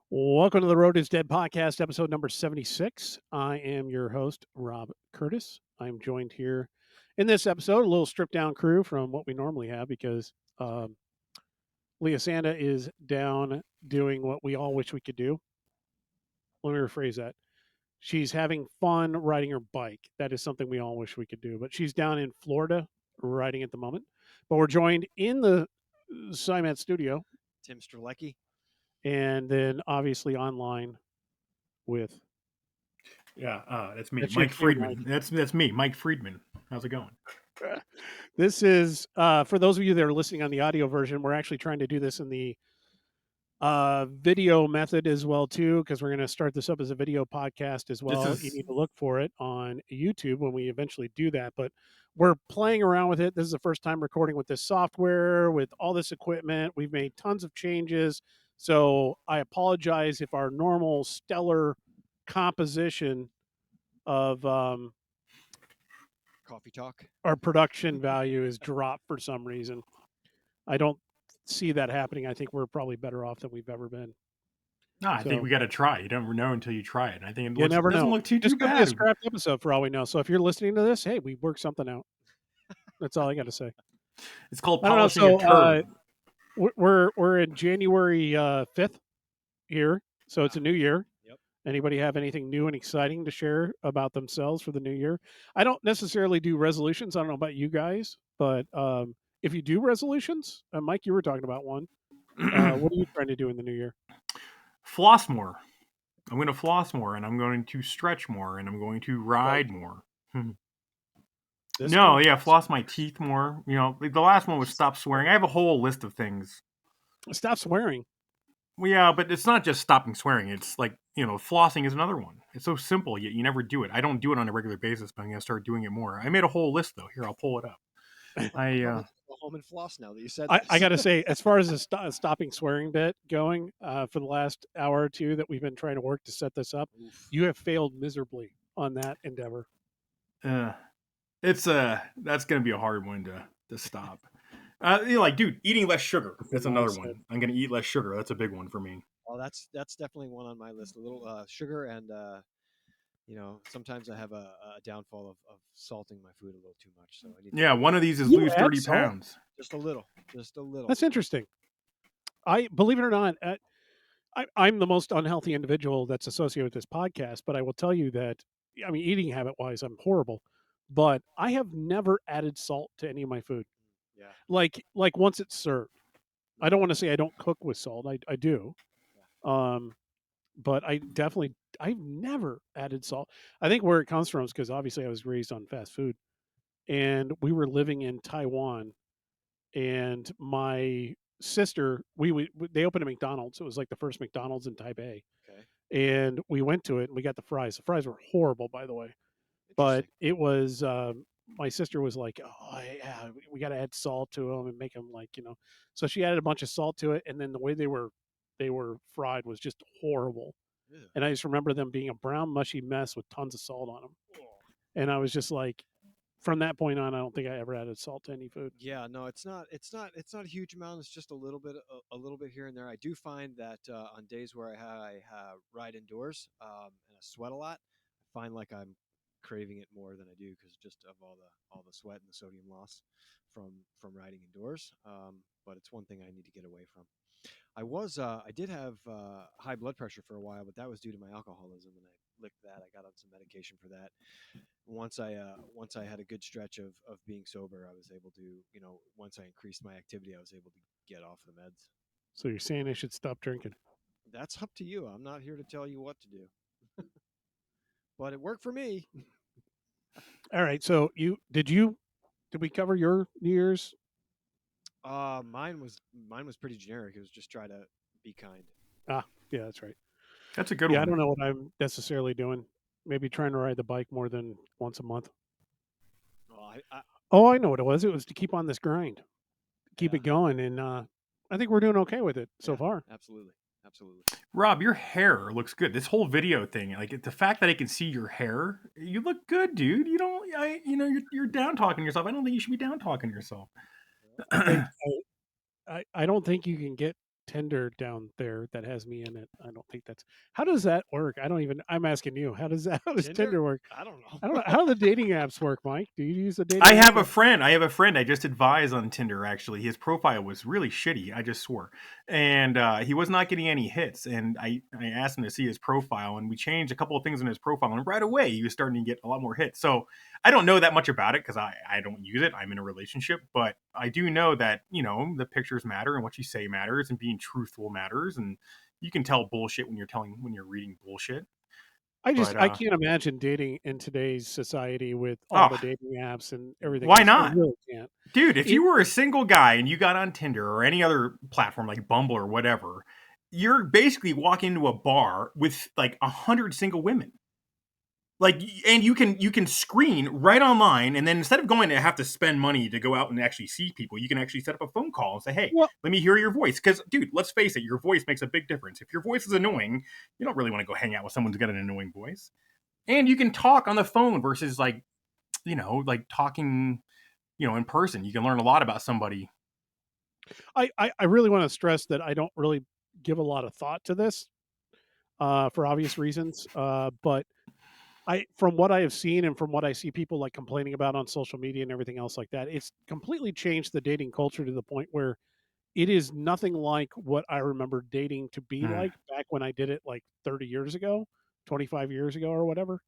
Welcome to the Road is Dead podcast, episode number 76. I am your host, Rob Curtis. I'm joined here in this episode, a little stripped down crew from what we normally have because Leah Sanda is down doing what we all wish we could do. Let me rephrase that. She's having fun riding her bike. That is something we all wish we could do. But she's down in Florida riding at the moment. But we're joined in the CIMAT studio Tim Strzelecki. and then obviously online with That's me, That's Mike you, Friedman. That's me, Mike Friedman. How's it going? This is for those of you that are listening on the audio version. We're actually trying to do this in the video method as well too, because we're going to start this up as a video podcast as well. You need to look for it on YouTube when we eventually do that. But we're playing around with it. This is the first time recording with this software, with all this equipment. We've made tons of changes, so I apologize if our normal stellar composition of Coffee talk. our production value is dropped for some reason. I don't see that happening. I think we're probably better off than we've ever been. No, I think we got to try. You don't know until you try it. I think it doesn't look too This could be a bad. scrapped episode for all we know. So if you're listening to this, hey, we worked something out. That's all I got to say. It's called polishing a turd. We're in January 5th here, so it's a new year. Yep. Anybody have anything new and exciting to share about themselves for the new year? I don't necessarily do resolutions. I don't know about you guys, but if you do resolutions, Mike, you were talking about one. What are you trying to do in the new year? Floss more. I'm going to floss more, and I'm going to stretch more, and I'm going to ride more. Floss my teeth more. You know, the last one was stop swearing. I have a whole list of things. Stop swearing. Well, yeah, but it's not just stopping swearing. It's like, flossing is another one. It's so simple, yet you never do it. I don't do it on a regular basis, but I'm going to start doing it more. I made a whole list, though. Here, I'll pull it up. Go home and floss now that you said I got to say, as far as the stopping swearing bit going, for the last hour or two that we've been trying to work to set this up, you have failed miserably on that endeavor. That's going to be a hard one to stop. Dude, eating less sugar. That's another one. I'm going to eat less sugar. That's a big one for me. Well, that's definitely one on my list. A little sugar and, sometimes I have a downfall of salting my food a little too much. So I need one of these is lose 30 pounds. Just a little. That's interesting. I believe it or not, I'm the most unhealthy individual that's associated with this podcast, but I will tell you that, eating habit wise, I'm horrible, but I have never added salt to any of my food. Yeah. Like once it's served. I don't want to say I don't cook with salt. I do. Yeah. But I've never added salt. I think where it comes from is because obviously I was raised on fast food, and we were living in Taiwan, and my sister, they opened a McDonald's. It was like the first McDonald's in Taipei. Okay. And we went to it and we got the fries. The fries were horrible, by the way, but it was, my sister was like, oh yeah, we got to add salt to them and make them so she added a bunch of salt to it. And then the way they were fried was just horrible. Yeah. And I just remember them being a brown, mushy mess with tons of salt on them. Oh. And I was just like, from that point on, I don't think I ever added salt to any food. Yeah, no, it's not a huge amount. It's just a little bit here and there. I do find that on days where I ride indoors and I sweat a lot, I find like I'm craving it more than I do because just of all the sweat and the sodium loss from riding indoors. But it's one thing I need to get away from. I did have high blood pressure for a while, but that was due to my alcoholism, and I licked that. I got on some medication for that. Once I had a good stretch of being sober, I was able to, once I increased my activity, I was able to get off the meds. So you're saying I should stop drinking? That's up to you. I'm not here to tell you what to do. But it worked for me. All right. So did we cover your New Year's? Mine was pretty generic. It was just try to be kind. Ah, yeah, that's right. That's a good one. Yeah, I don't know what I'm necessarily doing. Maybe trying to ride the bike more than once a month. Well, I know what it was. It was to keep on this grind, keep it going, and I think we're doing okay with it so far. Absolutely. Rob, your hair looks good. This whole video thing, like the fact that I can see your hair, you look good, dude. You don't, you're down talking yourself. I don't think you should be down talking yourself. I don't think you can get Tinder down there that has me in it. I don't think that's how does that work? I don't even. I'm asking you. How does Tinder work? I don't know. I don't know how do the dating apps work, Mike. Do you use the dating? I app? have a friend. I just advised on Tinder. Actually, his profile was really shitty. I just swore, and he was not getting any hits. And I asked him to see his profile, and we changed a couple of things in his profile, and right away he was starting to get a lot more hits. So I don't know that much about it because I don't use it. I'm in a relationship, but I do know that the pictures matter and what you say matters, and being truthful matters, and you can tell bullshit when you're reading bullshit. But I can't imagine dating in today's society with all oh, the dating apps and everything why else. I not? really can't. Dude, if It, you were a single guy and you got on Tinder or any other platform like Bumble or whatever, you're basically walking into a bar with like 100 single women. Like, and you can screen right online, and then instead of going to have to spend money to go out and actually see people, you can actually set up a phone call and say, "Hey, well, let me hear your voice." Because, dude, let's face it, your voice makes a big difference. If your voice is annoying, you don't really want to go hang out with someone who's got an annoying voice. And you can talk on the phone versus like talking, in person. You can learn a lot about somebody. I really want to stress that I don't really give a lot of thought to this for obvious reasons. But from what I have seen and from what I see people like complaining about on social media and everything else like that, it's completely changed the dating culture to the point where it is nothing like what I remember dating to be Hmm. like back when I did it like 30 years ago, 25 years ago, or whatever.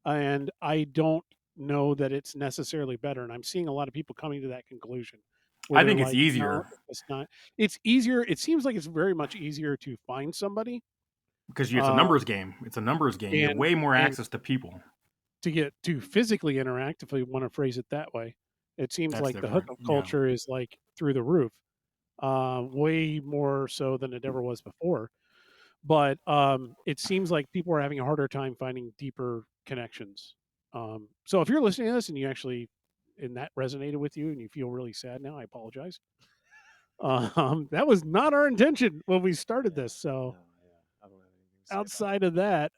And I don't know that it's necessarily better. And I'm seeing a lot of people coming to that conclusion where I they're think it's like, no, easier it's not. It's easier. It seems like it's very much easier to find somebody because it's a uh, numbers game. It's a numbers game. You have and way more and access to people. to get to physically interact, if we want to phrase it that way. It seems That's like the different. hookup Yeah. culture is like through the roof, way more so than it ever was before. But it seems like people are having a harder time finding deeper connections. So if you're listening to this and you actually and that resonated with you and you feel really sad now, I apologize. That was not our intention when we started Yeah, this. So no, yeah, I don't have anything to say about it. outside of that,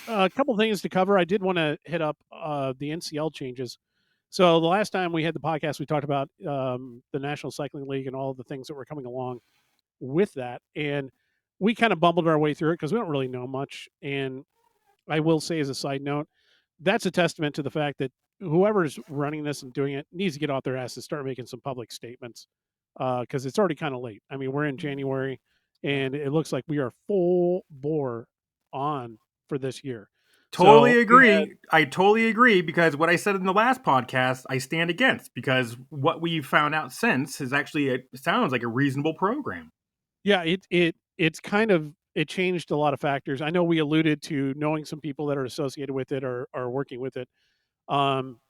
a couple things to cover. I did want to hit up the NCL changes. So the last time we had the podcast, we talked about the National Cycling League and all the things that were coming along with that, and we kind of bumbled our way through it because we don't really know much. And I will say, as a side note, that's a testament to the fact that whoever's running this and doing it needs to get off their ass and start making some public statements because it's already kind of late. I mean, we're in January, Yeah. and it looks like we are full bore on for this year. So Totally we had, agree. I totally agree because what I said in the last podcast, I stand against because what we've found out since is actually it sounds like a reasonable program. yeah, it's kind of it changed a lot of factors. I know we alluded to knowing some people that are associated with it or are working with it. Um,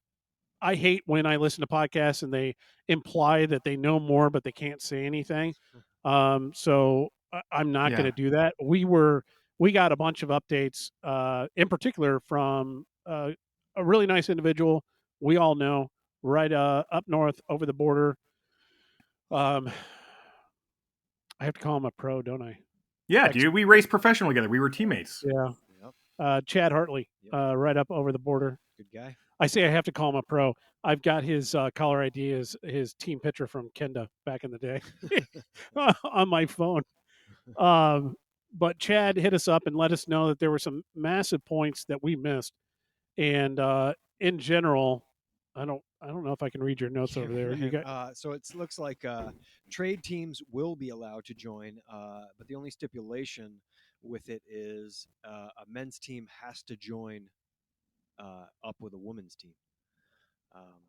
I hate when I listen to podcasts and they imply that they know more, but they can't say anything. So I'm not going Yeah. to do that. We got a bunch of updates, in particular from a really nice individual we all know right up north over the border. Um, I have to call him a pro, don't I? Yeah, Ex- dude. We raced professional together. We were teammates. yeah, Yep. Chad Hartley, Yep. right up over the border. Good guy. I say I have to call him a pro. I've got his caller ID as his team picture from Kenda back in the day on my phone. Um, but Chad hit us up and let us know that there were some massive points that we missed, and in general, I don't know if I can read your notes over there. You got So it looks like trade teams will be allowed to join, but the only stipulation with it is a men's team has to join up with a women's team. Um,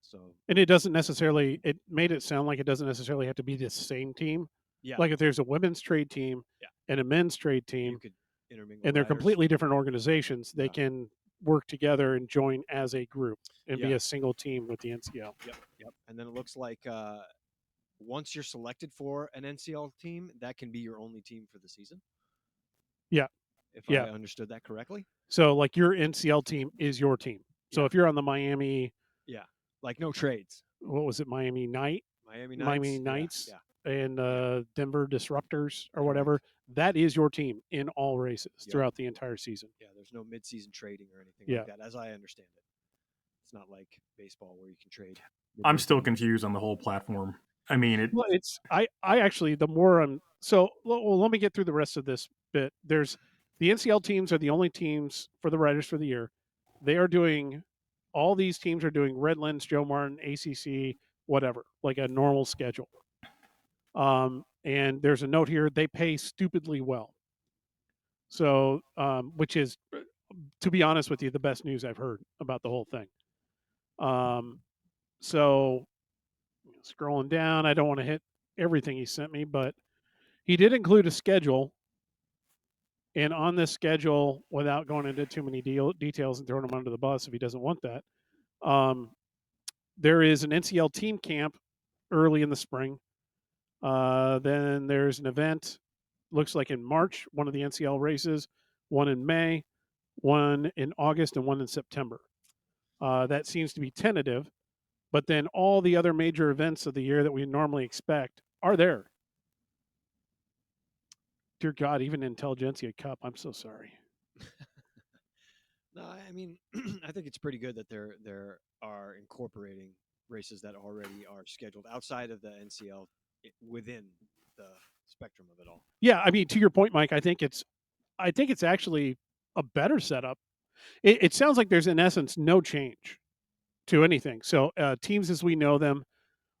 so and it doesn't necessarily. It made it sound like it doesn't necessarily have to be the same team. yeah, Like if there's a women's trade team yeah, and a men's trade you team, could intermingle and they're riders. completely different organizations, they Yeah, can work together and join as a group and yeah, be a single team with the NCL. yep, yep. And then it looks like once you're selected for an NCL team, that can be your only team for the season. Yeah, If yeah. I understood that correctly. So like your NCL team is your team. So Yeah, if you're on the Miami, yeah. Like no trades. what was it, Miami Miami Knights. Yeah, Knights, yeah. and Denver Disruptors or Correct. whatever, that is your team in all races Yep. throughout the entire season. Yeah, there's no mid-season trading or anything Yeah. like that, as I understand it. It's not like baseball where you can trade. I'm midway still through. confused on the whole platform. I mean, Well, it's I actually the more I'm so well, let me get through the rest of this bit. There's the NCL teams are the only teams for the riders for the year. They are doing all these teams are doing Redlands, Joe Martin, ACC, whatever, like a normal schedule. And there's a note here: they pay stupidly well. So, which is, to be honest with you, the best news I've heard about the whole thing. Um, so scrolling down, I don't want to hit everything he sent me, but he did include a schedule, and on this schedule, without going into too many details and throwing him under the bus if he doesn't want that, um, there is an NCL team camp early in the spring. Then there's an event, looks like in March, one of the NCL races, one in May, one in August, and one in September. That seems to be tentative, but then all the other major events of the year that we normally expect are there. Dear God, even Intelligentsia Cup. I'm so sorry. No, I mean, I think it's pretty good that there are incorporating races that already are scheduled outside of the NCL within the spectrum of it all. Yeah, I mean, to your point, Mike, I think it's actually a better setup. It sounds like there's in essence no change to anything. So teams as we know them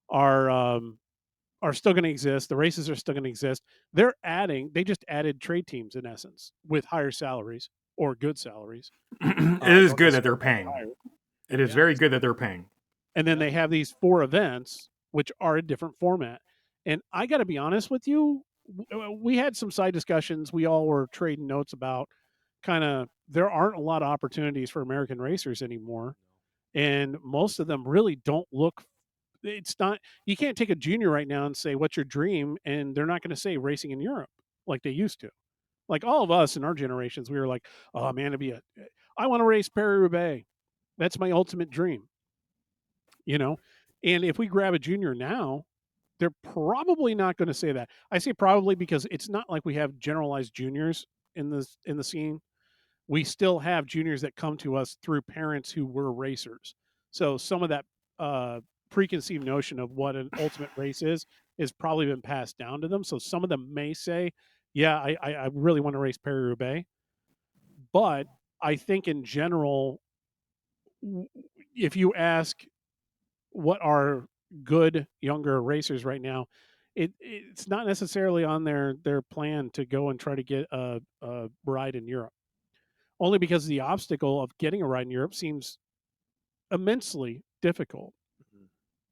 are um, are still going to exist. The races are still going to exist. They just added trade teams in essence with higher salaries or good salaries. it is Don't good that they're necessarily have to paying. hire. It is Yeah, very good that they're paying. And then yeah, they have these 4 events, which are a different format. And I got to be honest with you, we had some side discussions. We all were trading notes about kind of there aren't a lot of opportunities for American racers anymore. And most of them really don't look, it's not, you can't take a junior right now and say, what's your dream? And they're not going to say racing in Europe like they used to. Like all of us in our generations, we were like, oh man, I want to race Paris Roubaix. That's my ultimate dream, you know? And if we grab a junior now, they're probably not going to say that. I say probably because it's not like we have generalized juniors in the scene. We still have juniors that come to us through parents who were racers. So some of that preconceived notion of what an ultimate race is probably been passed down to them. So some of them may say, "Yeah, I really want to race Paris Roubaix," but I think in general, if you ask what are good younger racers right now, it's not necessarily on their plan to go and try to get a ride in Europe. Only because the obstacle of getting a ride in Europe seems immensely difficult. mhm.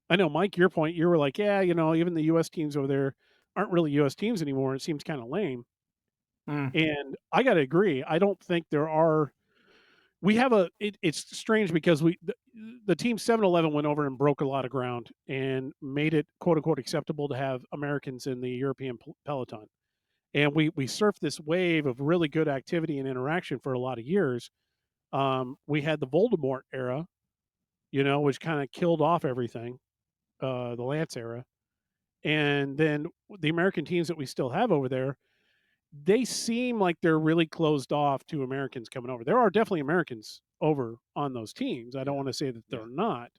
I know, Mike, your point, you were like, yeah, even the U.S. teams over there aren't really U.S. teams anymore. It seems kind of lame. Mm. And I got to agree. I don't think there are. We have it's strange because the team 7-Eleven went over and broke a lot of ground and made it quote unquote acceptable to have Americans in the European peloton. And we surfed this wave of really good activity and interaction for a lot of years. We had the Voldemort era, which kind of killed off everything, the Lance era. And then the American teams that we still have over there, they seem like they're really closed off to Americans coming over. There are definitely Americans over on those teams. I don't Yeah, want to say that yeah. they're not,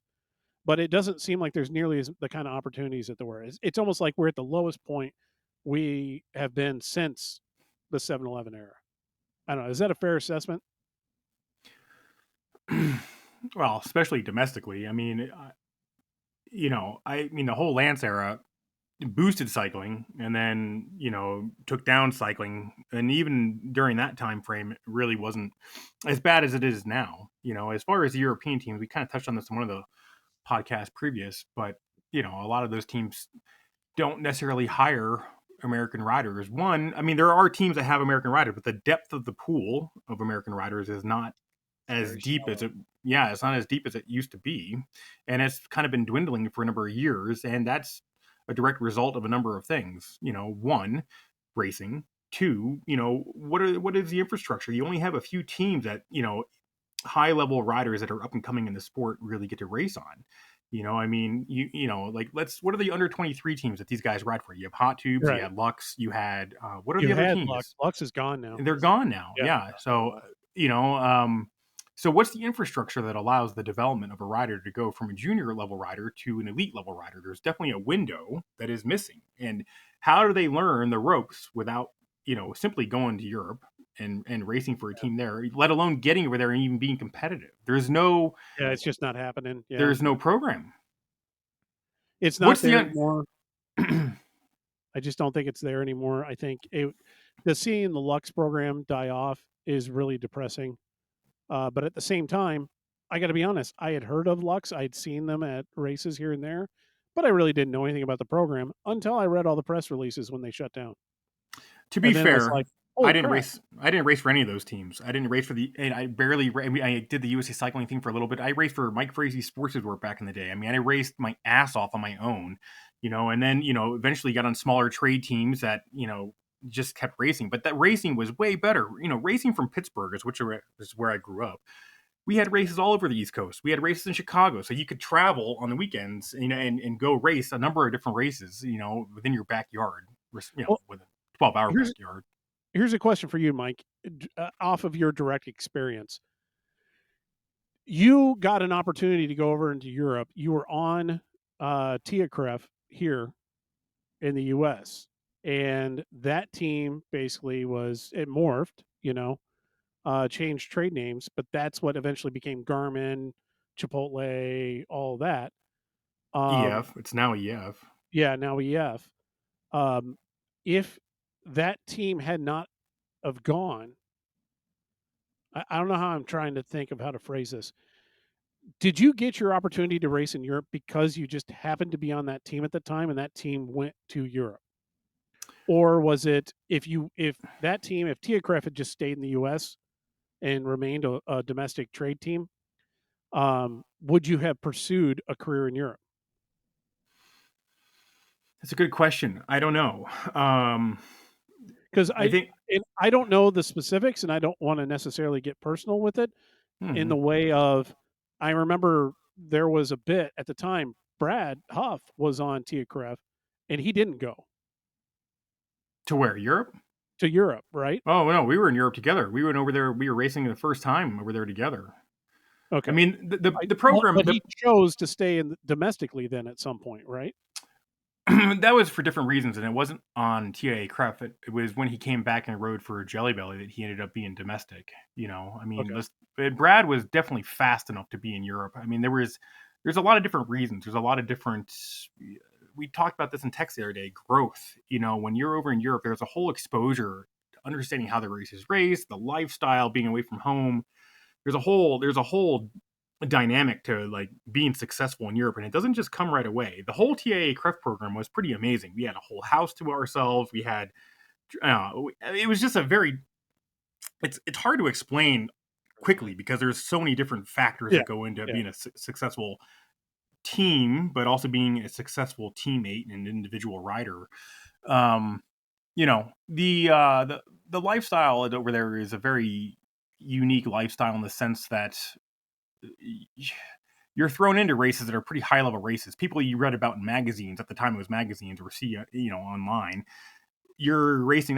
but it doesn't seem like there's nearly the kind of opportunities that there were. It's almost like we're at the lowest point we have been since the 7-Eleven era. I don't know. Is that a fair assessment? Well, especially domestically. I mean, the whole Lance era boosted cycling, and then took down cycling, and even during that time frame, it really wasn't as bad as it is now. As far as the European teams, we kind of touched on this in one of the podcasts previous, but a lot of those teams don't necessarily hire American riders. One, I mean, there are teams that have American riders, but the depth of the pool of American riders is not It's as very deep as shallow. it yeah, it's not as deep as it used to be. And it's kind of been dwindling for a number of years. And that's a direct result of a number of things. One, racing. Two, what is the infrastructure? You only have a few teams that, high level riders that are up and coming in the sport really get to race on. I mean, like what are the under 23 teams that these guys ride for? You have Hot Tubes, you Right. had Lux, you had what are You the other had Lux. teams? Lux is gone now. They're gone now. Yeah. Yeah. So, you know, So what's the infrastructure that allows the development of a rider to go from a junior level rider to an elite level rider? There's definitely a window that is missing. And how do they learn the ropes without, simply going to Europe and racing for a team there, let alone getting over there and even being competitive? Yeah, it's just not happening. Yeah. There's no program. It's not What's the there anymore. I just don't think it's there anymore. I think the seeing the Lux program die off is really depressing. But at the same time, I got to be honest. I had heard of Lux. I'd seen them at races here and there, but I really didn't know anything about the program until I read all the press releases when they shut down. To be And then it was like, fair, I holy didn't crap! race. I didn't race for any of those teams. I didn't race for the. And I barely. I did the USA cycling thing for a little bit. I raced for Mike Frazie's Sports Resort back in the day. I mean, I raced my ass off on my own, and then eventually got on smaller trade teams that just kept racing. But that racing was way better. Racing from Pittsburgh is where I grew up. We had races all over the East Coast. We had races in Chicago, so you could travel on the weekends, and go race a number of different races, within your backyard, Well, with a 12-hour here's backyard. here's a question for you, Mike. Off of your direct experience, you got an opportunity to go over into Europe. You were on Tiakref here in the U.S. And that team basically it morphed, changed trade names, but that's what eventually became Garmin, Chipotle, all that. Um, EF. It's now EF. yeah, now EF. Um, if that team had not have gone, I don't know how I'm trying to think of how to phrase this. Did you get your opportunity to race in Europe because you just happened to be on that team at the time and that team went to Europe? Or was it if that team, if Tiakref had just stayed in the US and remained a domestic trade team, would you have pursued a career in Europe? That's a good question. I don't know. Um, Because I think. I don't know the specifics, and I don't want to necessarily get personal with it. In Hmm, the way of, I remember there was a bit at the time. Brad Huff was on Tiakref, and he didn't go to where? Europe? to Europe, right? Oh no, we were in Europe together. We went over there. We were racing the first time over there together. I Okay, mean, the program. but he chose to stay in domestically then at some point, right? That was for different reasons, and it wasn't on TIA Cruff. It was when he came back and rode for Jelly Belly that he ended up being domestic. I mean, Okay, Brad was definitely fast enough to be in Europe. I mean, there's a lot of different reasons. There's a lot of different. We talked about this in text the other day. Growth. When you're over in Europe, there's a whole exposure to understanding how the race is raced, the lifestyle, being away from home. There's a whole dynamic to like being successful in Europe, and it doesn't just come right away. The whole TAA CREF program was pretty amazing. We had a whole house to ourselves. We had, it was just a very. It's hard to explain quickly because there's so many different factors yeah, that go into yeah. being a successful team, but also being a successful teammate and an individual rider. Um, the lifestyle over there is a very unique lifestyle in the sense that you're thrown into races that are pretty high level races. People you read about in magazines at the time it was magazines or see online. You're racing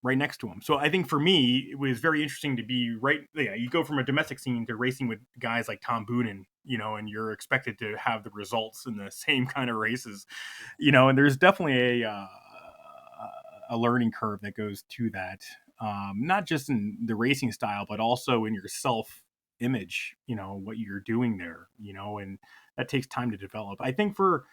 right next to them. So I think for me it was very interesting to be right. Yeah, you go from a domestic scene to racing with guys like Tom Boonen, and you're expected to have the results in the same kind of races, and there's definitely a learning curve that goes to that. Not just in the racing style, but also in your self image, what you're doing there, and that takes time to develop. I think for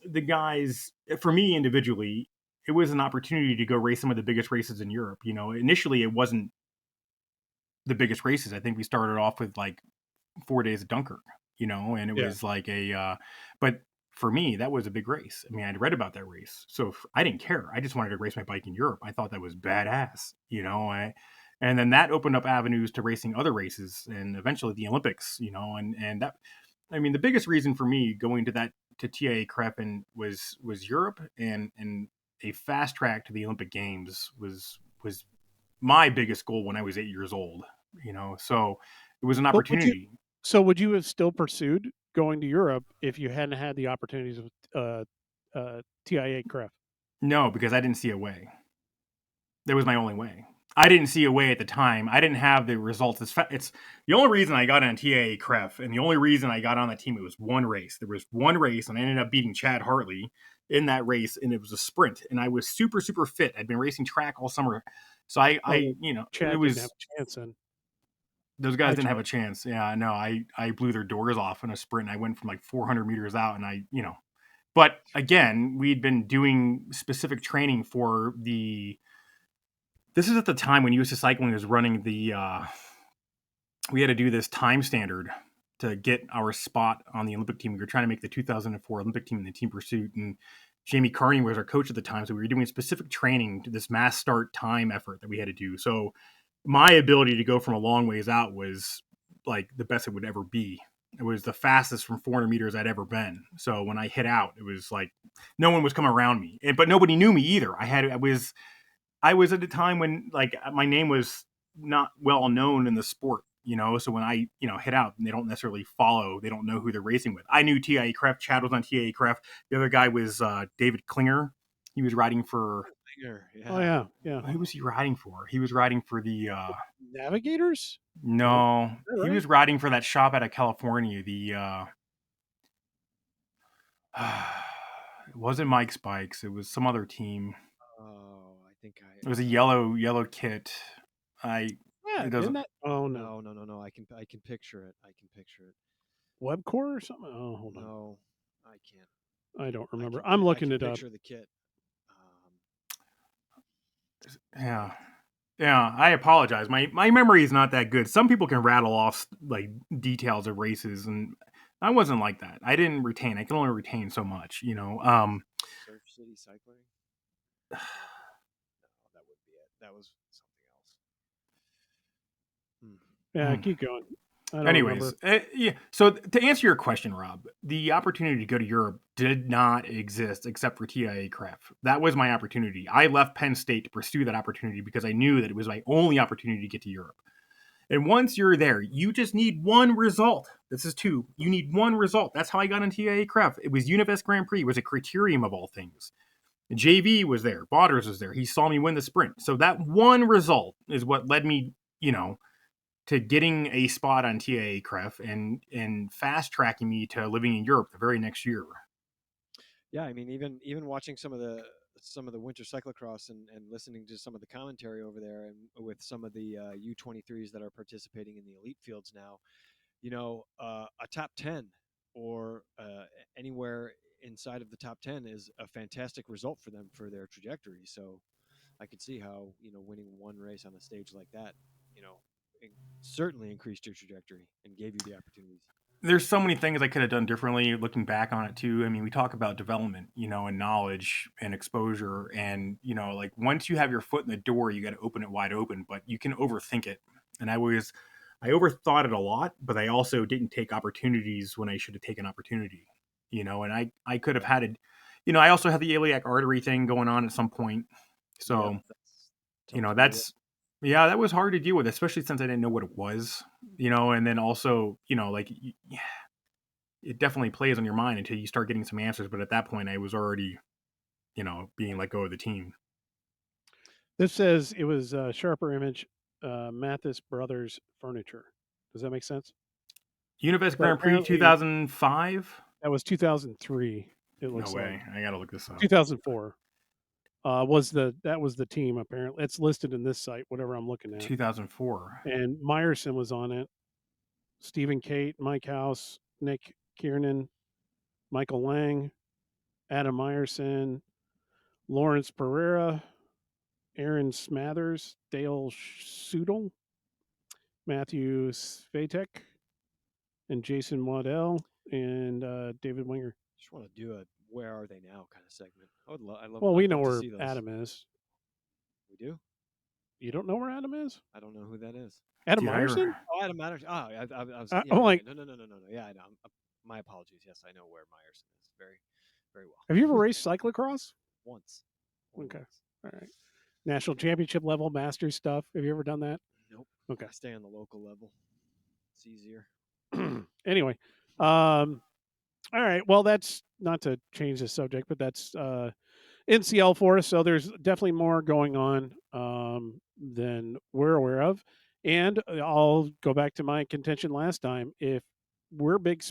the guys, for me individually, it was an opportunity to go race some of the biggest races in Europe. Initially it wasn't the biggest races. I think we started off with like 4 days of Dunkirk, and it Yeah. was like but for me, that was a big race. I mean, I'd read about that race. So I didn't care. I just wanted to race my bike in Europe. I thought that was badass, and then that opened up avenues to racing other races and eventually the Olympics, and that, I mean, the biggest reason for me going to TIA Crepen was Europe and a fast track to the Olympic Games was my biggest goal when I was 8 years old, so it was an But opportunity. would you have still pursued going to Europe if you hadn't had the opportunities with TIA Cref? No, because I didn't see a way. That was my only way. I didn't see a way at the time. I didn't have the results. It's the only reason I got on TAA Cref, and the only reason I got on that team. It was one race. There was one race, and I ended up beating Chad Hartley in that race, and it was a sprint. And I was super super fit. I'd been racing track all summer, so I it Chad didn't have was a chance then. those guys Hi, didn't have a Chad. chance. Yeah, no, I blew their doors off in a sprint. And I went from like 400 meters out, and But again, we'd been doing specific training for the. This is at the time when USA Cycling was running the. We had to do this time standard to get our spot on the Olympic team. We were trying to make the 2004 Olympic team in the team pursuit, and Jamie Carney was our coach at the time. So we were doing specific training to this mass start time effort that we had to do. So my ability to go from a long ways out was like the best it would ever be. It was the fastest from 400 meters I'd ever been. So when I hit out, it was like no one was coming around me, but nobody knew me either. I was at a time when like my name was not well known in the sport, So when I, hit out, they don't necessarily follow. They don't know who they're racing with. I knew TIE Cref. Chad was on TIE Cref. The other guy was David Klinger. He was riding for. Oh yeah, yeah. Who was he riding for? He was riding for the. Navigators? No, Right? he was riding for that shop out of California. The. It wasn't Mike's Bikes. It was some other team. Oh, I think It was a yellow kit. Yeah, It isn't doesn't. that? Oh no, no. I can picture it. I can picture it. Webcore or something? Oh, hold on. No, I can't. I don't remember. I I'm I looking can it up. picture the kit. Yeah. Yeah, I apologize. My memory is not that good. Some people can rattle off like details of races, and I wasn't like that. I didn't retain. I can only retain so much. Surf City Cycling. No, that would be it. That was something else. Yeah, keep going. I don't Anyways, remember. yeah. So to answer your question, Rob, the opportunity to go to Europe did not exist except for TIA Cref. That was my opportunity. I left Penn State to pursue that opportunity because I knew that it was my only opportunity to get to Europe. And once you're there, you just need one result. This is two. You need one result. That's how I got into TIA Cref. It was Univest Grand Prix. It was a criterium of all things. JV was there. Botters was there. He saw me win the sprint. So that one result is what led me, to getting a spot on TIA Cref and fast tracking me to living in Europe the very next year. Yeah, I mean, even watching some of the winter cyclocross and listening to some of the commentary over there, and with some of the U23s that are participating in the elite fields now, a top 10 or anywhere inside of the top 10 is a fantastic result for them for their trajectory. So I could see how winning one race on a stage like that, you know, certainly increased your trajectory and gave you the opportunities. There's so many things I could have done differently looking back on it too. I mean, we talk about development, and knowledge and exposure. And, like once you have your foot in the door, you got to open it wide open, but you can overthink it. And I overthought it a lot, but I also didn't take opportunities when I should have taken opportunity, and I could have had it, I also had the iliac artery thing going on at some point. So, That's tough to deal with. that's, yeah, that was hard to deal with, especially since I didn't know what it was, and then also, like, it definitely plays on your mind until you start getting some answers. But at that point, I was already, being let go of the team. This says it was Sharper Image, Mathis Brothers Furniture. Does that make sense? Univest But Grand Prix apparently 2005. that was 2003. It No looks like way. I gotta look this up. 2004 that was the team. Apparently, it's listed in this site. Whatever I'm looking at. 2004. And Meyerson was on it. Stephen Kate, Mike House, Nick Kiernan, Michael Lang, Adam Meyerson, Lawrence Pereira, Aaron Smathers, Dale Sudel, Matthew Svatek, and Jason Waddell, and David Winger. Just want to do a "Where are they now" kind of segment. Well, we I'd know love to where see those. Adam is. We do. You don't know where Adam is? I don't know who that is. Adam Dude, Meyerson? Oh, Adam Matters. Oh, I was. I'm like, No. Yeah, I know. My apologies. Yes, I know where Myerson is. Very, very well. have you ever raced cyclocross? Once. Okay. Once. All right. National championship level, Masters stuff. Have you ever done that? Nope. Okay. I stay on the local level. It's easier. Anyway, all right. Well, that's not to change the subject, but that's NCL for us. So there's definitely more going on than we're aware of. And I'll go back to my contention last time. If we're big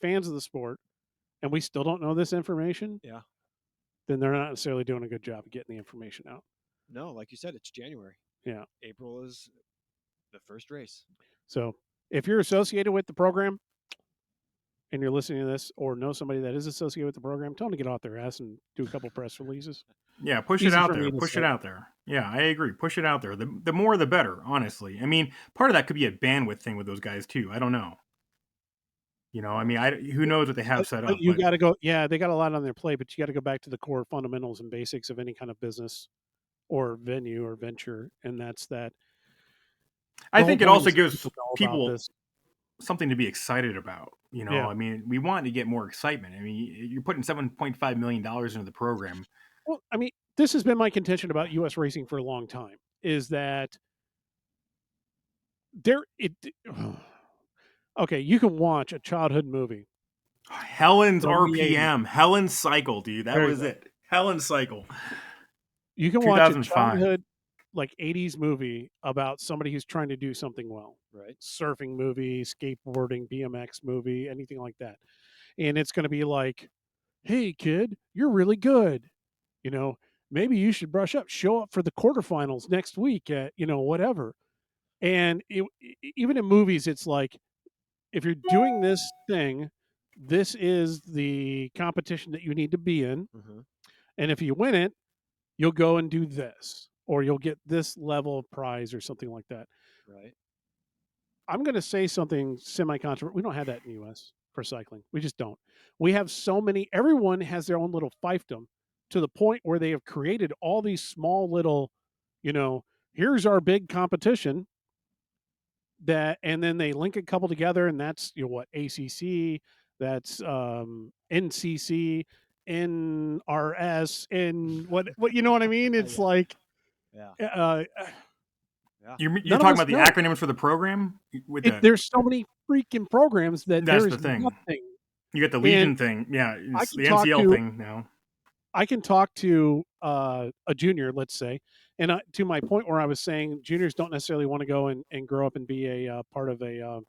fans of the sport and we still don't know this information, Yeah. then they're not necessarily doing a good job of getting the information out. No, like you said, it's January. Yeah. April is the first race. So if you're associated with the program and you're listening to this or know somebody that is associated with the program, tell them to get off their ass and do a couple press releases. Yeah, push it Easy out for there. me to Push say. it out there. Yeah, I agree. Push it out there. The more the better, honestly. I mean, part of that could be a bandwidth thing with those guys too. I don't know. You know, I mean, who knows what they have set But up, you but got to go. Yeah, they got a lot on their plate, but you got to go back to the core fundamentals and basics of any kind of business or venue or venture, and that's that. I The whole think it point also is gives people know about people this. something to be excited about. You know, Yeah. I mean, we want to get more excitement. I mean, you're putting $7.5 million into the program. Well, I mean, this has been my contention about U.S. racing for a long time. Is that there? Okay, you can watch a childhood movie Helen's from the 80s. RPM, Helen's Cycle, dude. That There you was go. it. Helen's Cycle. You can watch a 2005. childhood like 80s movie about somebody who's trying to do something well. Right. Surfing movie, skateboarding, BMX movie, anything like that. And it's going to be like, "Hey kid, you're really good. You know, maybe you should brush up. Show up for the quarterfinals next week at, whatever." And even in movies it's like, if you're doing this thing, this is the competition that you need to be in. Mm-hmm. And if you win it, you'll go and do this, or you'll get this level of prize or something like that. Right. I'm going to say something semi-controversial. We don't have that in the U.S. for cycling. We just don't. We have so many. Everyone has their own little fiefdom, to the point where they have created all these small little, here's our big competition. And then they link a couple together, and that's what ACC, that's NCC, NRS, and what you know what I mean? It's Yeah. like, Yeah. You're none of talking us about the know. acronyms for the program with There's so many freaking programs that that's there the is thing. nothing. You got the And Legion thing. Yeah, I it's can the talk NCL to thing now. I can talk to a junior, let's say, and to my point where I was saying juniors don't necessarily want to go and grow up and be a part of a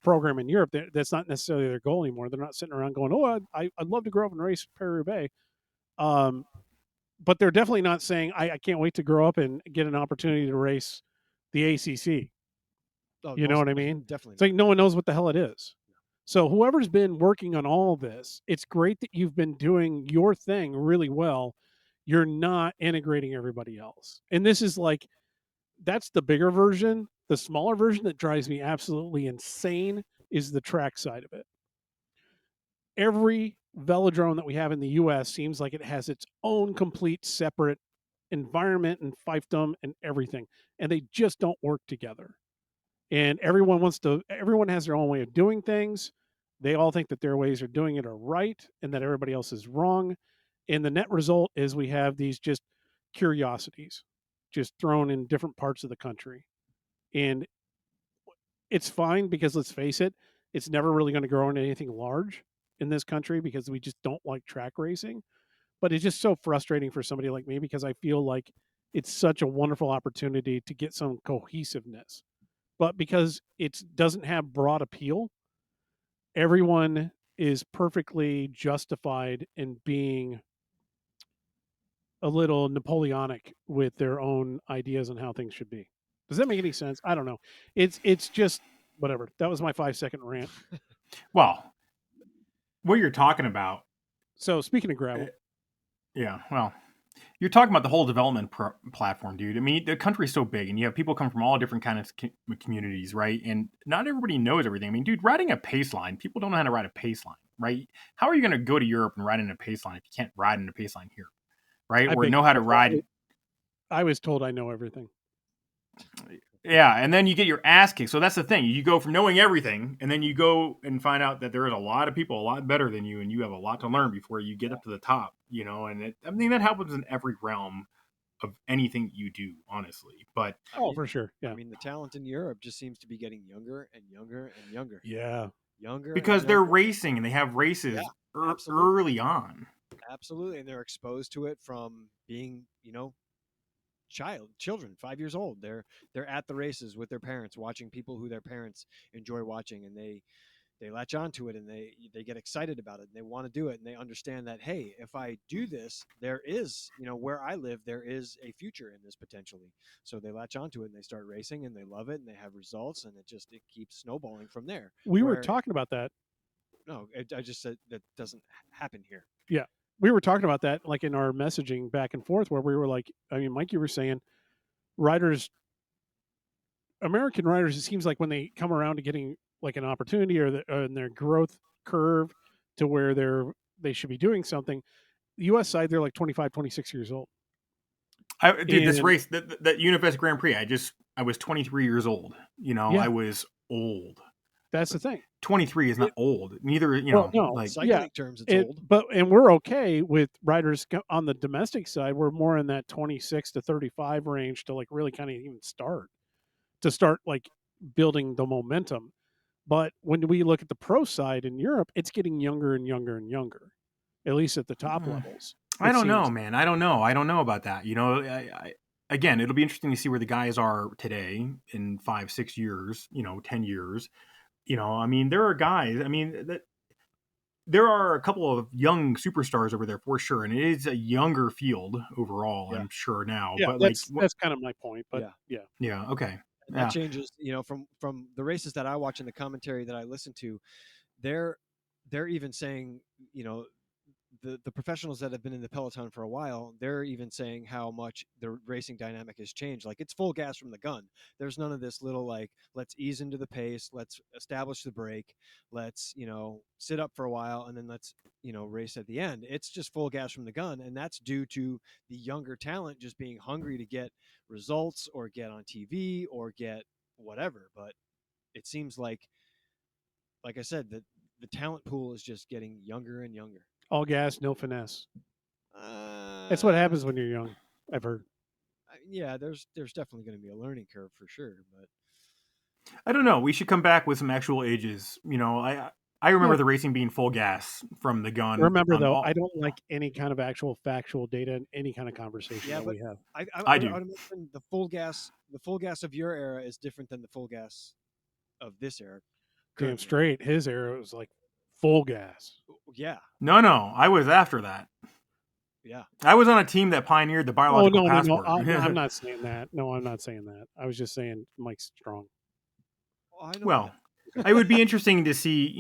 program in Europe. That's not necessarily their goal anymore. They're not sitting around going, "Oh, I'd love to grow up and race Paris-Roubaix." Um, but they're definitely not saying, I can't wait to grow up and get an opportunity to race the ACC. Oh, You know what I mean? Definitely It's like no one knows what the hell it is. So whoever's been working on all of this, it's great that you've been doing your thing really well. You're not integrating everybody else. And this is like, that's the bigger version. The smaller version that drives me absolutely insane is the track side of it. Every velodrome that we have in the US seems like it has its own complete separate environment and fiefdom and everything. And they just don't work together. And everyone has their own way of doing things. They all think that their ways of doing it are right and that everybody else is wrong. And the net result is we have these just curiosities just thrown in different parts of the country. And it's fine, because let's face it, it's never really going to grow into anything large in this country because we just don't like track racing. But it's just so frustrating for somebody like me, because I feel like it's such a wonderful opportunity to get some cohesiveness. But because it doesn't have broad appeal, everyone is perfectly justified in being a little Napoleonic with their own ideas on how things should be. Does that make any sense? I don't know. It's just whatever. That was my 5-second rant. Well, what you're talking about. So speaking of gravel, Yeah, well, you're talking about the whole development platform, dude. I mean, the country's so big, and you have people come from all different kinds of communities, right? And not everybody knows everything. I mean, dude, riding a pace line, people don't know how to ride a pace line, right? How are you going to go to Europe and ride in a pace line if you can't ride in a pace line here, right? I Or beg know how to ride. I was told I know everything. Yeah, and then you get your ass kicked. So that's the thing. You go from knowing everything, and then you go and find out that there is a lot of people a lot better than you, and you have a lot to learn before you get up to the top, you know? And I mean, that happens in every realm of anything you do, honestly. But For sure. Yeah. I mean, the talent in Europe just seems to be getting younger and younger and younger. Yeah. Younger because and they're younger. racing and they have races Yeah, absolutely. early on. Absolutely, and they're exposed to it from being, children, 5 years old. They're at the races with their parents, watching people who their parents enjoy watching, and they latch onto it, and they get excited about it, and they want to do it, and they understand that, hey, if I do this, there is, where I live, there is a future in this potentially. So they latch onto it, and they start racing, and they love it, and they have results, and it keeps snowballing from there. We were Where talking about that. no, I just said that doesn't happen here. Yeah. We were talking about that like in our messaging back and forth where we were like, I mean, Mike, you were saying riders, American riders, it seems like when they come around to getting like an opportunity or in their growth curve to where they should be doing something, the US side, they're like 25, 26 years old. Dude, this And race, that Unifest Grand Prix, I was 23 years old. Yeah. I was old. That's the thing. 23 is not old. Neither, Well, no, like Cycling terms, it's old. and we're okay with riders on the domestic side. We're more in that 26 to 35 range to like really kind of even start like building the momentum. But when we look at the pro side in Europe, it's getting younger and younger and younger, at least at the top levels. I don't know, man. I don't know about that. Again, it'll be interesting to see where the guys are today in 5-6 years, 10 years. I mean, there are guys, there are a couple of young superstars over there for sure, and it is a younger field overall, Yeah. I'm sure now. Yeah, but that's kind of my point. But yeah, okay. And that changes, from the races that I watch and the commentary that I listen to. They're even saying, the professionals that have been in the peloton for a while, they're even saying how much the racing dynamic has changed. Like, it's full gas from the gun. There's none of this little, like, let's ease into the pace, let's establish the break, let's, sit up for a while, and then let's, race at the end. It's just full gas from the gun, and that's due to the younger talent just being hungry to get results or get on TV or get whatever. But it seems like I said, that the talent pool is just getting younger and younger. all gas, no finesse. That's what happens when you're young. I've heard. Yeah, there's definitely going to be a learning curve for sure, but I don't know. We should come back with some actual ages. I remember the racing being full gas from the gun. Remember though, I don't like any kind of actual factual data in any kind of conversation that we have. I do. would imagine the full gas of your era is different than the full gas of this era. Damn straight. His era was like full gas. Yeah. No, I was after that. Yeah. I was on a team that pioneered the biological passport. No. I'm not saying that. No, I'm not saying that. I was just saying Mike's strong. Well, it would be interesting to see,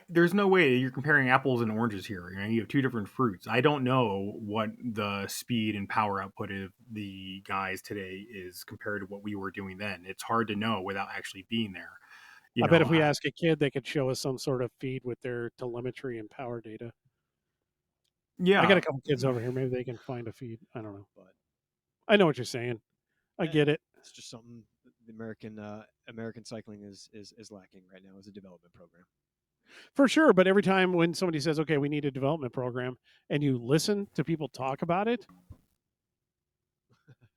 there's no way you're comparing apples and oranges here. You have two different fruits. I don't know what the speed and power output of the guys today is compared to what we were doing then. It's hard to know without actually being there. I bet if we ask a kid, they could show us some sort of feed with their telemetry and power data. Yeah. I got a couple kids over here. Maybe they can find a feed. I don't know. But I know what you're saying. I get it. It's just something the American cycling is lacking right now as a development program. For sure. But every time when somebody says, okay, we need a development program, and you listen to people talk about it,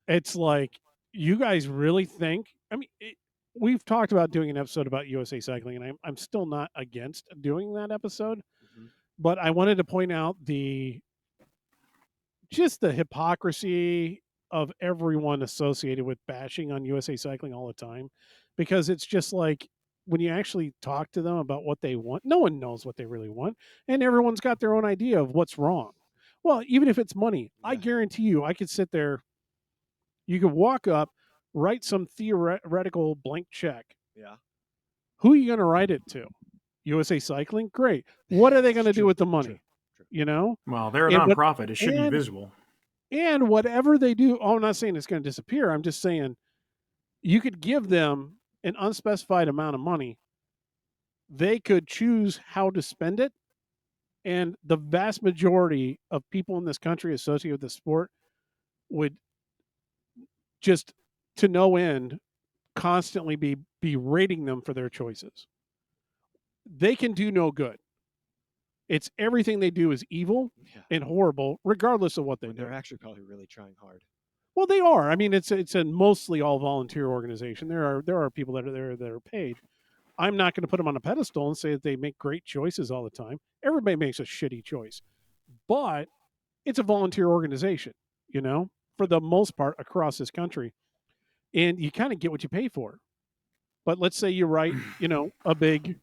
it's like, you guys really think, we've talked about doing an episode about USA Cycling, and I'm still not against doing that episode. Mm-hmm. But I wanted to point out the hypocrisy of everyone associated with bashing on USA Cycling all the time, because it's just like, when you actually talk to them about what they want, no one knows what they really want, and everyone's got their own idea of what's wrong. Well, even if it's money, I guarantee you, I could sit there, you could walk up, write some theoretical blank check. Yeah. Who are you going to write it to? USA Cycling? Great. What are they going to do with the money? True. Well, they're a nonprofit. It should be visible. And whatever they do, I'm not saying it's going to disappear. I'm just saying you could give them an unspecified amount of money. They could choose how to spend it. And the vast majority of people in this country associated with the sport would just, to no end, constantly be rating them for their choices. They can do no good. It's everything they do is evil and horrible, regardless of what they do. They're actually probably really trying hard. Well, they are. It's a mostly all volunteer organization. There are people that are there that are paid. I'm not going to put them on a pedestal and say that they make great choices all the time. Everybody makes a shitty choice, but it's a volunteer organization, for the most part across this country. And you kind of get what you pay for. But let's say you write, a big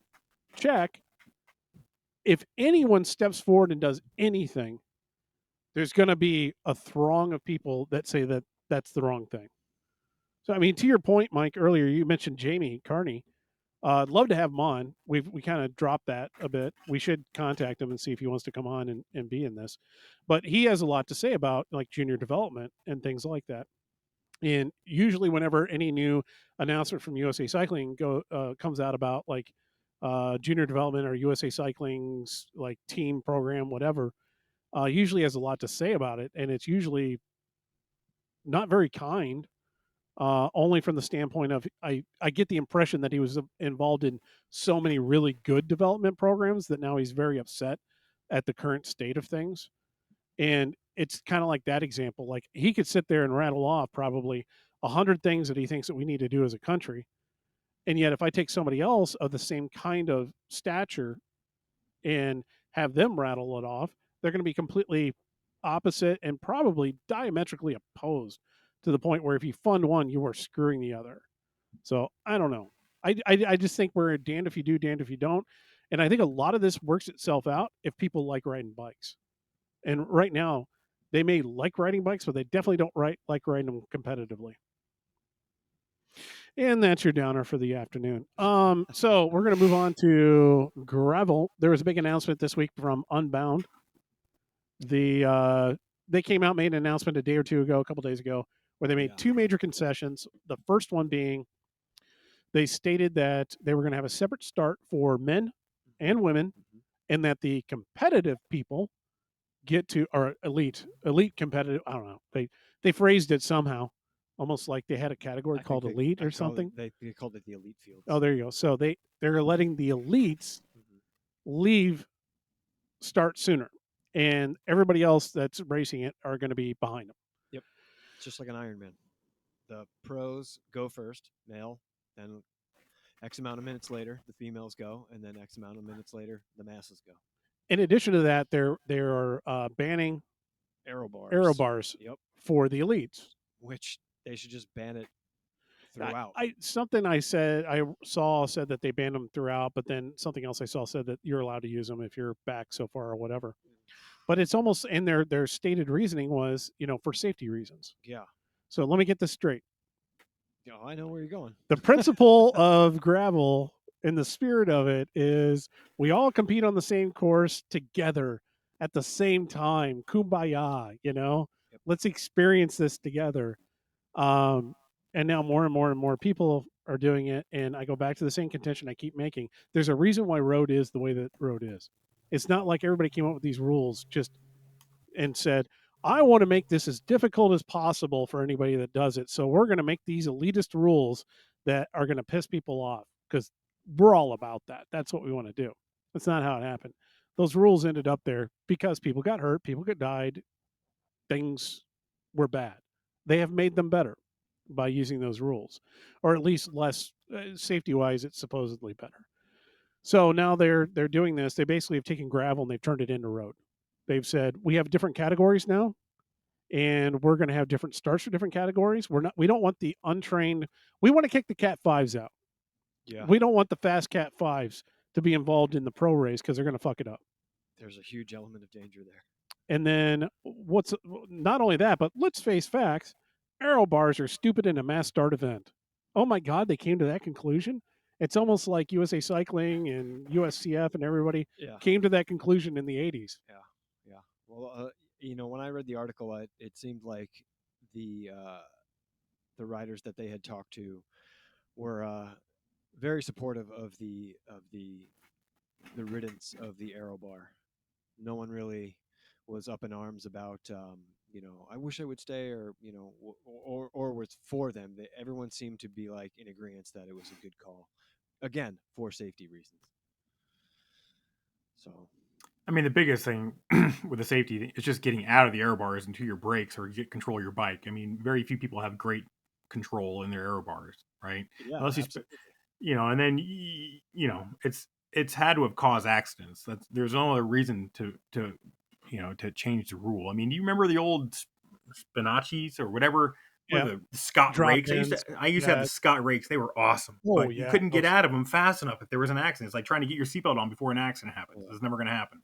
check. If anyone steps forward and does anything, there's going to be a throng of people that say that that's the wrong thing. So, I mean, to your point, Mike, earlier you mentioned Jamie Carney. I'd love to have him on. We kind of dropped that a bit. We should contact him and see if he wants to come on and be in this. But he has a lot to say about like junior development and things like that. And usually, whenever any new announcement from USA Cycling comes out about like junior development or USA Cycling's like team program, whatever, usually has a lot to say about it, and it's usually not very kind. Only from the standpoint of I get the impression that he was involved in so many really good development programs that now he's very upset at the current state of things. And it's kind of like that example. Like he could sit there and rattle off probably 100 things that he thinks that we need to do as a country. And yet, if I take somebody else of the same kind of stature and have them rattle it off, they're going to be completely opposite and probably diametrically opposed to the point where if you fund one, you are screwing the other. So I don't know. I just think we're damned if you do, damned if you don't. And I think a lot of this works itself out if people like riding bikes. And right now, they may like riding bikes, but they definitely don't like riding them competitively. And that's your downer for the afternoon. So we're going to move on to gravel. There was a big announcement this week from Unbound. They came out, made an announcement a couple days ago, where they made two major concessions. The first one being they stated that they were going to have a separate start for men and women, and that the competitive people get to, or elite competitive. I don't know. They phrased it somehow, almost like they had a category called elite or something. They called it the elite fields. Oh, there you go. So they're letting the elites leave, start sooner, and everybody else that's racing it are going to be behind them. Yep, it's just like an Ironman. The pros go first, male, then X amount of minutes later, the females go, and then X amount of minutes later, the masses go. In addition to that, they're banning aero bars. Yep. For the elites, which they should just ban it throughout. Something I saw said that they banned them throughout, but then something else I saw said that you're allowed to use them if you're back so far or whatever. But it's almost, and their stated reasoning was, for safety reasons. Yeah. So let me get this straight. Oh, I know where you're going. The principle of gravel, in the spirit of it, is we all compete on the same course together at the same time. Kumbaya, Yep. Let's experience this together. And now more and more and more people are doing it. And I go back to the same contention I keep making. There's a reason why road is the way that road is. It's not like everybody came up with these rules just and said, I want to make this as difficult as possible for anybody that does it. So we're going to make these elitist rules that are going to piss people off because we're all about that. That's what we want to do. That's not how it happened. Those rules ended up there because people got hurt, people got died, things were bad. They have made them better by using those rules, or at least less safety wise. It's supposedly better. So now they're doing this. They basically have taken gravel and they've turned it into road. They've said we have different categories now, and we're going to have different starts for different categories. We don't want the untrained. We want to kick the Cat 5s out. Yeah. We don't want the fast Cat 5s to be involved in the pro race because they're going to fuck it up. There's a huge element of danger there. And then not only that, but let's face facts. Aero bars are stupid in a mass start event. Oh my God, they came to that conclusion. It's almost like USA Cycling and USCF and everybody came to that conclusion in the 80s. Yeah. Well, when I read the article, it seemed like the riders that they had talked to were very supportive of the riddance of the aero bar. No one really was up in arms about I wish I would stay, or or was for them. Everyone seemed to be like in agreement that it was a good call, again, for safety reasons. So I mean, the biggest thing with the safety is just getting out of the aero bars into your brakes or get control of your bike. I mean, very few people have great control in their aero bars, right? Yeah, unless and then it's had to have caused accidents. There's no other reason to to change the rule. I mean, do you remember the old Spinachis or whatever? What Yeah, are the Scott drop rakes? ins. I used to have Yeah. the Scott rakes. They were awesome, Oh but you yeah. couldn't get Those, out of them fast enough if there was an accident. It's like trying to get your seatbelt on before an accident happens. Yeah. It's never going to happen,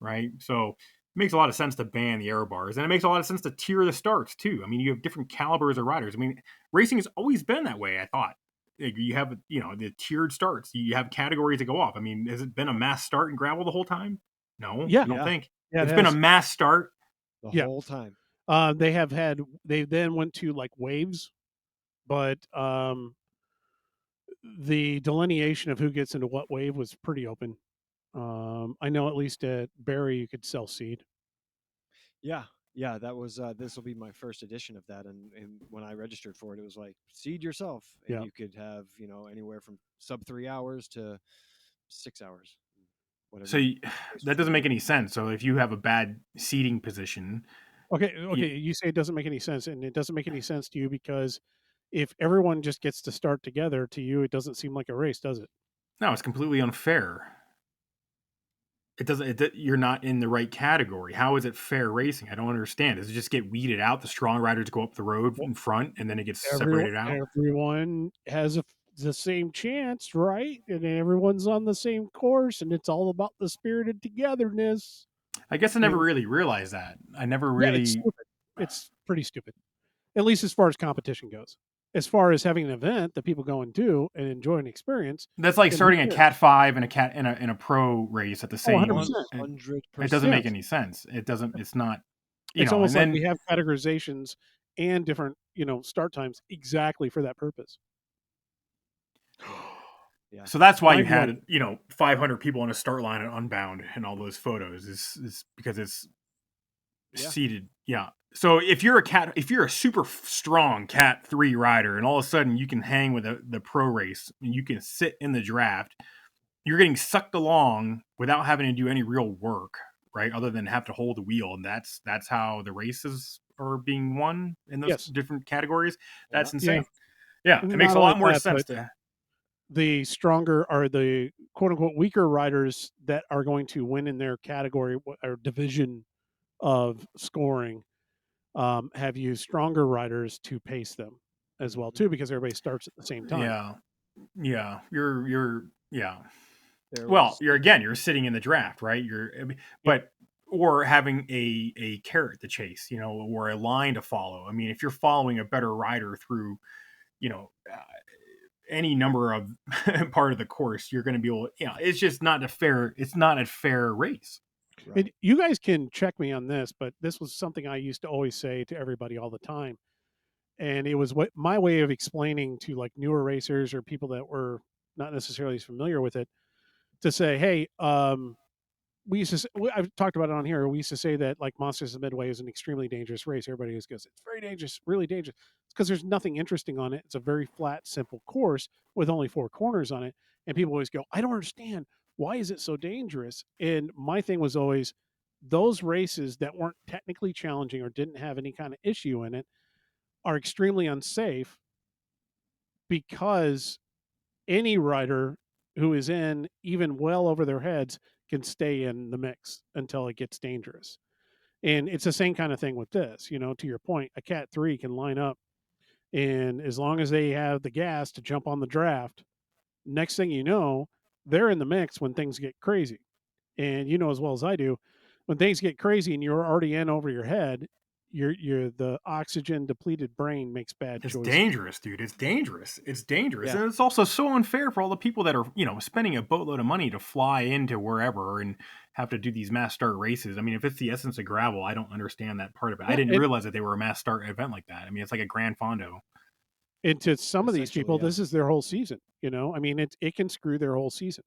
right? So it makes a lot of sense to ban the air bars, and it makes a lot of sense to tier the starts too. I mean, you have different calibers of riders. I mean, racing has always been that way. I thought you have the tiered starts. You have categories that go off. I mean, has it been a mass start in gravel the whole time? No, yeah. I don't Yeah, think Yeah. It it's been a has. mass start. the Yeah. whole time. They have had. They then went to like waves, but the delineation of who gets into what wave was pretty open. I know at least at Barry you could sell seed. Yeah, yeah, that was this will be my first edition of that, and when I registered for it, it was like seed yourself, and Yeah. you could have anywhere from sub 3 hours to 6 hours, whatever So your you, race that was going doesn't to make be. any sense. So if you have a bad seating position, Okay. you, Okay. You say it doesn't make any sense, and it doesn't make any sense to you because if everyone just gets to start together, to you it doesn't seem like a race, does it? no, it's completely unfair. It doesn't. You're not in the right category. How is it fair racing? I don't understand. Does it just get weeded out? The strong riders go up the road Well, in front, and then it gets everyone separated out. everyone has the same chance, right? And everyone's on the same course, and it's all about the spirited togetherness. I guess I never And really realized that. I never yeah, it's really. stupid. It's pretty stupid, at least as far as competition goes. As far as having an event that people go and do and enjoy and experience, That's like then who starting a cares? Cat 5 and a cat in a pro race at the Oh, same. One 100%. hundred It doesn't make percent. Yes. any sense. It doesn't. It's not. It's And almost like we then have categorizations and different, start times exactly for that purpose. Yeah, yeah, so that's why you Mind blowing. had 500 people on a start line at Unbound and all those photos is because it's yeah. seated. Yeah. So if you're a super strong cat 3 rider and all of a sudden you can hang with the pro race and you can sit in the draft, you're getting sucked along without having to do any real work, right? Other than have to hold the wheel. And that's how the races are being won in those Yes. different categories. Yeah. That's Yeah. insane. Yeah. It makes Not a only lot more that, sense but to. the stronger are the quote unquote weaker riders that are going to win in their category or division of scoring have used stronger riders to pace them as well Hmm. too because everybody starts at the same time. Yeah. Yeah. Yeah. There Well, was you're sitting in the draft, right? Yep. But or having a carrot to chase, or a line to follow. I mean, if you're following a better rider through, you know, uh, any number of part of the course, you're going to be able. It's just not a fair. It's not a fair race. And right. you guys can check me on this, but this was something I used to always say to everybody all the time. And it was what my way of explaining to like newer racers or people that were not necessarily as familiar with it to say, hey, we used to say, I've talked about it on here. We used to say that like Monsters of Midway is an extremely dangerous race. Everybody just goes, it's very dangerous, really dangerous. It's because there's nothing interesting on it. It's a very flat, simple course with only 4 corners on it. And people always go, I don't understand. Why is it so dangerous? And my thing was always those races that weren't technically challenging or didn't have any kind of issue in it are extremely unsafe because any rider who is in even well over their heads can stay in the mix until it gets dangerous. And it's the same kind of thing with this, to your point, a cat 3 can line up and as long as they have the gas to jump on the draft, next thing you know, they're in the mix when things get crazy. And you know as well as I do, when things get crazy and you're already in over your head, you're the oxygen depleted brain makes bad It's choices. dangerous, dude. It's dangerous. It's dangerous. Yeah, And it's also so unfair for all the people that are, spending a boatload of money to fly into wherever and have to do these mass start races. I mean, if it's the essence of gravel, I don't understand that part of it. I Yeah, didn't and realize that they were a mass start event like that. I mean, it's like a Grand Fondo. and to some of these essentially, people, yeah. this is their whole season. I mean, it can screw their whole season.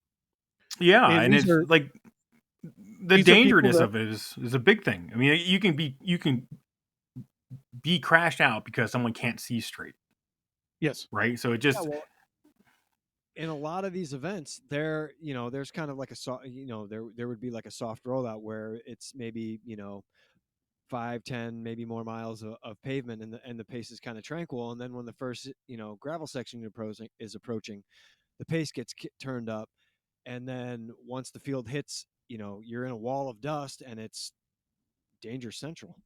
Yeah, And and it's like the these are people dangerousness that of it is a big thing. I mean, you can be crashed out because someone can't see straight, yes, right? So it Yeah, just well, in a lot of these events, there's kind of like a soft, there would be like a soft rollout where it's maybe 5, 10, maybe more miles of pavement, and the pace is kind of tranquil. And then when the first gravel section is approaching, the pace gets turned up, and then once the field hits, you're in a wall of dust, and it's danger central.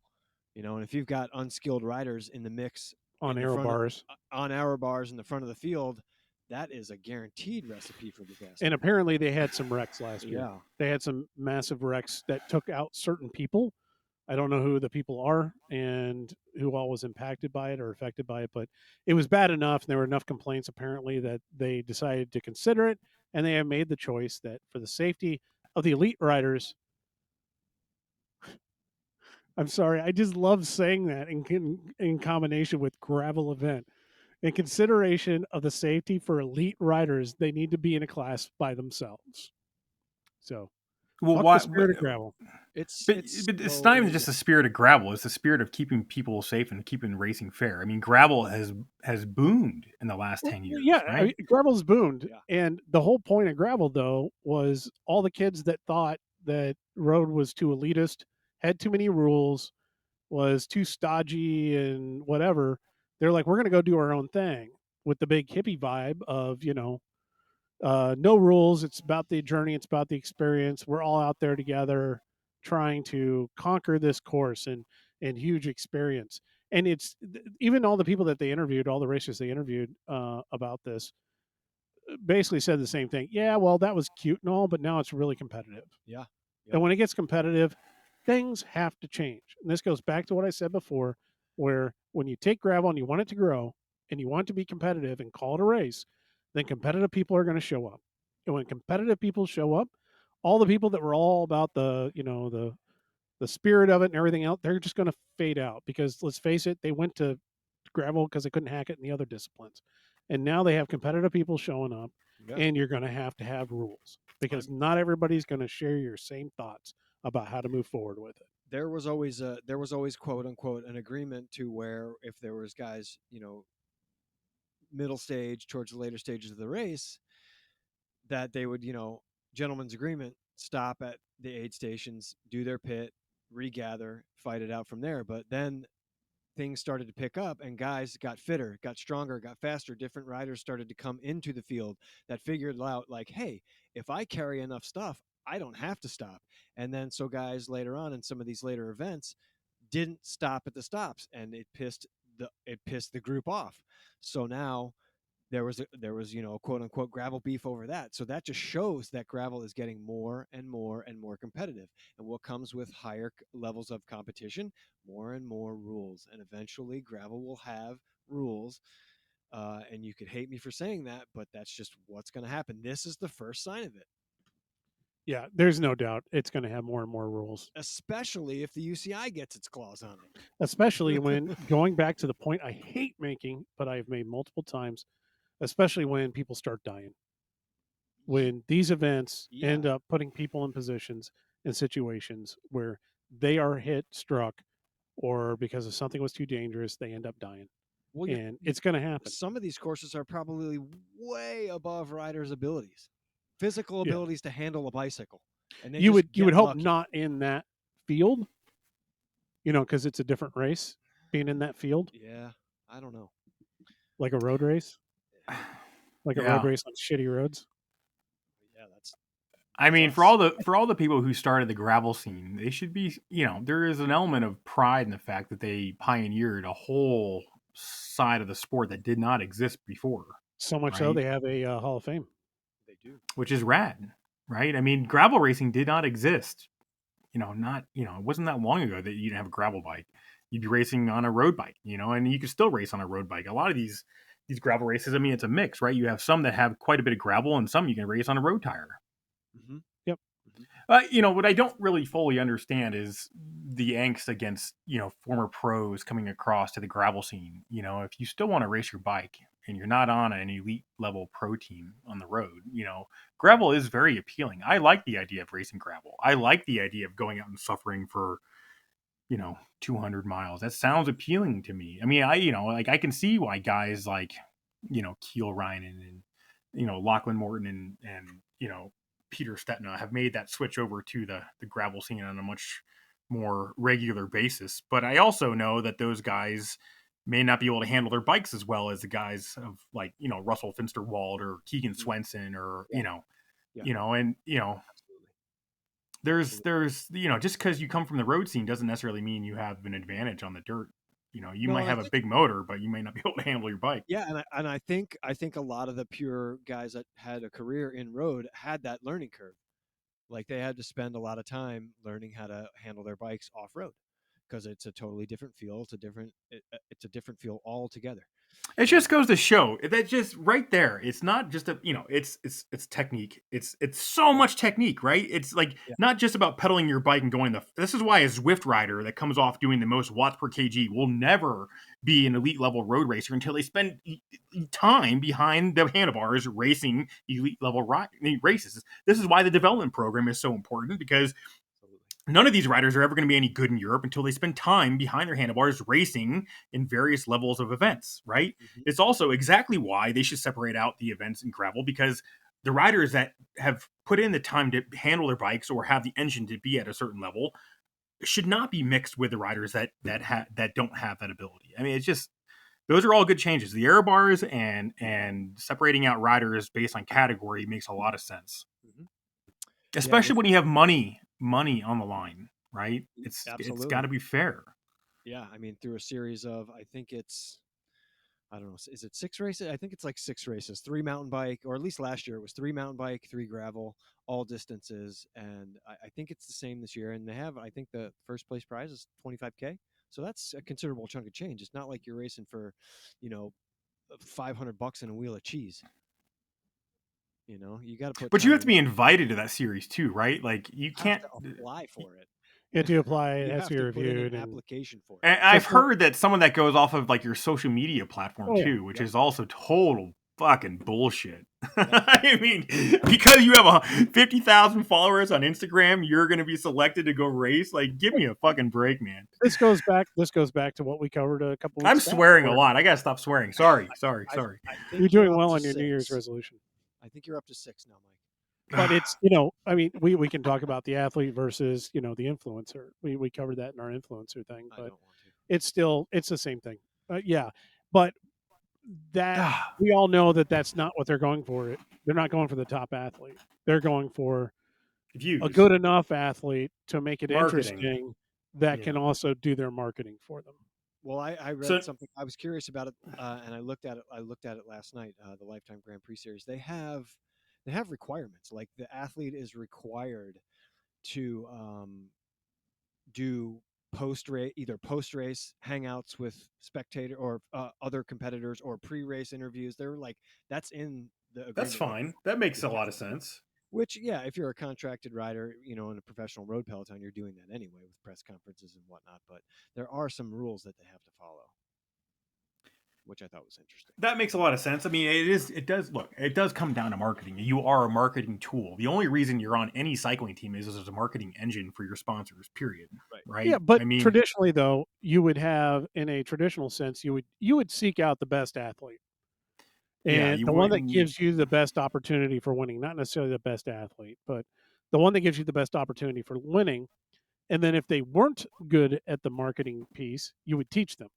And if you've got unskilled riders in the mix on in the aero front bars. on arrow bars in the front of the field, that is a guaranteed recipe for disaster. And apparently they had some wrecks last year. Yeah. They had some massive wrecks that took out certain people. I don't know who the people are and who all was impacted by it or affected by it, but it was bad enough. And there were enough complaints apparently that they decided to consider it. And they have made the choice that for the safety of the elite riders, I'm sorry, I just love saying that in combination with gravel event. In consideration of the safety for elite riders, they need to be in a class by themselves. So, Well, fuck the why? spirit of gravel. But it's not even just the spirit of gravel; it's the spirit of keeping people safe and keeping racing fair. I mean, gravel has boomed in the last 10 years, Yeah, I right? mean, gravel's boomed, Yeah. and the whole point of gravel though was all the kids that thought that road was too elitist, had too many rules, was too stodgy and whatever. They're like, we're going to go do our own thing with the big hippie vibe of no rules. It's about the journey. It's about the experience. We're all out there together, trying to conquer this course and huge experience. And it's even all the people that they interviewed, all the racers they interviewed about this, basically said the same thing. Yeah, well, that was cute and all, but now it's really competitive. Yeah. Yep. And when it gets competitive, things have to change. And this goes back to what I said before, where when you take gravel and you want it to grow and you want it to be competitive and call it a race, then competitive people are going to show up. And when competitive people show up, all the people that were all about the spirit of it and everything else, they're just going to fade out because let's face it, they went to gravel because they couldn't hack it in the other disciplines. And now they have competitive people showing up, Yeah. and you're going to have rules because not everybody's going to share your same thoughts about how to move forward with it. There was always quote unquote an agreement to where if there was guys, middle stage towards the later stages of the race, that they would, gentlemen's agreement, stop at the aid stations, do their pit, regather, fight it out from there. But then things started to pick up and guys got fitter, got stronger, got faster. Different riders started to come into the field that figured out like, hey, if I carry enough stuff, I don't have to stop. And then so guys later on in some of these later events didn't stop at the stops, and it pissed the group off. So now there was quote unquote gravel beef over that. So that just shows that gravel is getting more and more and more competitive. And what comes with higher levels of competition, more and more rules. And eventually gravel will have rules. And you could hate me for saying that, but that's just what's going to happen. This is the first sign of it. Yeah, there's no doubt it's going to have more and more rules, Especially if the UCI gets its claws on it. especially when going back to the point I hate making, but I've made multiple times, especially when people start dying. When these events end up putting people in positions and situations where they are hit, struck, or because of something was too dangerous, they end up dying. Well, And it's going to happen. some of these courses are probably way above riders' abilities, physical Yeah. abilities to handle a bicycle. And You would hope lucky. not in that field, because it's a different race being in that field, Yeah, I don't know. like a road race, like a road Yeah. race on shitty roads. Yeah, that's. I mean, us. for all the people who started the gravel scene, they should be, there is an element of pride in the fact that they pioneered a whole side of the sport that did not exist before, So much so right? they have a Hall of Fame. They do. Which is rad, right? I mean, gravel racing did not exist. It wasn't that long ago that you didn't have a gravel bike. You'd be racing on a road bike, and you could still race on a road bike. A lot of these gravel races, I mean, it's a mix, right? You have some that have quite a bit of gravel and some you can race on a road tire. Mm-hmm. Yep. What I don't really fully understand is the angst against, former pros coming across to the gravel scene. If you still want to race your bike and you're not on an elite level pro team on the road, gravel is very appealing. I like the idea of racing gravel. I like the idea of going out and suffering for, 200 miles. That sounds appealing to me. I mean, I can see why guys like, Keel Reinen and, Lachlan Morton and Peter Stetna have made that switch over to the gravel scene on a much more regular basis. But I also know that those guys may not be able to handle their bikes as well as the guys of like, Russell Finsterwald or Keegan Swenson or, Yeah. and, Absolutely. there's just because you come from the road scene doesn't necessarily mean you have an advantage on the dirt. You No, might and I have a think big motor, but you may not be able to handle your bike. yeah, and I think a lot of the pure guys that had a career in road had that learning curve. Like they had to spend a lot of time learning how to handle their bikes off road because it's a totally different feel. It's a different feel altogether. It And just goes to show that just right there. It's not just it's technique. It's so much technique, right? It's like yeah, not just about pedaling your bike and going the. This is why a Zwift rider that comes off doing the most watts per kg will never be an elite level road racer until they spend time behind the handlebars racing elite level races. This is why the development program is so important because absolutely. none of these riders are ever going to be any good in Europe until they spend time behind their handlebars racing in various levels of events, right? Hmm. It's also exactly why they should separate out the events in gravel because the riders that have put in the time to handle their bikes or have the engine to be at a certain level should not be mixed with the riders that don't have that ability. I mean, it's just those are all good changes. The error bars and separating out riders based on category makes a lot of sense, Hmm. Yeah, and especially when you have money on the line, right? It's got absolutely. to be fair. Yeah, I mean, through a series of, I think it's, I don't know, is it 6 races? I think it's like 6 races, 3 mountain bike, or at least last year it was 3 mountain bike, 3 gravel, all distances. And I think it's the same this year. And they have, I think the first place prize is 25K. So that's a considerable chunk of change. It's not like you're racing for, you know, $500 and a wheel of cheese. You got to put But you time have to and be invited to that series too, right? Like you have can't. to apply for it. You have to apply. It You has to have be to put in an reviewed, and application for it. And so I've heard that some of that goes off of like your social media platform oh yeah, too, which Yep. is also total fucking bullshit. Yep. I mean, Yep. because you have 50,000 followers on Instagram, you're going to be selected to go race. Like, give me a fucking break, man. this goes back to what we covered a couple I'm weeks back. swearing a Where lot. I gotta stop swearing. Sorry, sorry, I, sorry. I you're think you're doing up well to on your New Year's six. resolution. I think you're up to six now, Mike. But it's I mean, we can talk about the athlete versus the influencer. We covered that in our influencer thing, I but don't want to. it's the same thing. Yeah, but that Ah, we all know that that's not what they're going for. They're not going for the top athlete. They're going for a views, good enough athlete to make it marketing. interesting that Yeah. can also do their marketing for them. Well, I read So something. I was curious about it, and I looked at it. I looked at it last night. The Lifetime Grand Prix series. They have requirements. Like the athlete is required to do either post race hangouts with spectator or other competitors or pre race interviews. They're like that's in the that's agreement. fine. That makes You a have lot of to do. sense. Which, yeah, if you're a contracted rider, in a professional road peloton, you're doing that anyway with press conferences and whatnot. But there are some rules that they have to follow, which I thought was interesting. That makes a lot of sense. I mean, it does look, it does come down to marketing. You are a marketing tool. The only reason you're on any cycling team is as a marketing engine for your sponsors, period. Right. Yeah, Right? but I mean, traditionally though, you would have in a traditional sense, you would seek out the best athlete. yeah, And you the one that wouldn't. gives you the best opportunity for winning, not necessarily the best athlete, but the one that gives you the best opportunity for winning. And then if they weren't good at the marketing piece, you would teach them.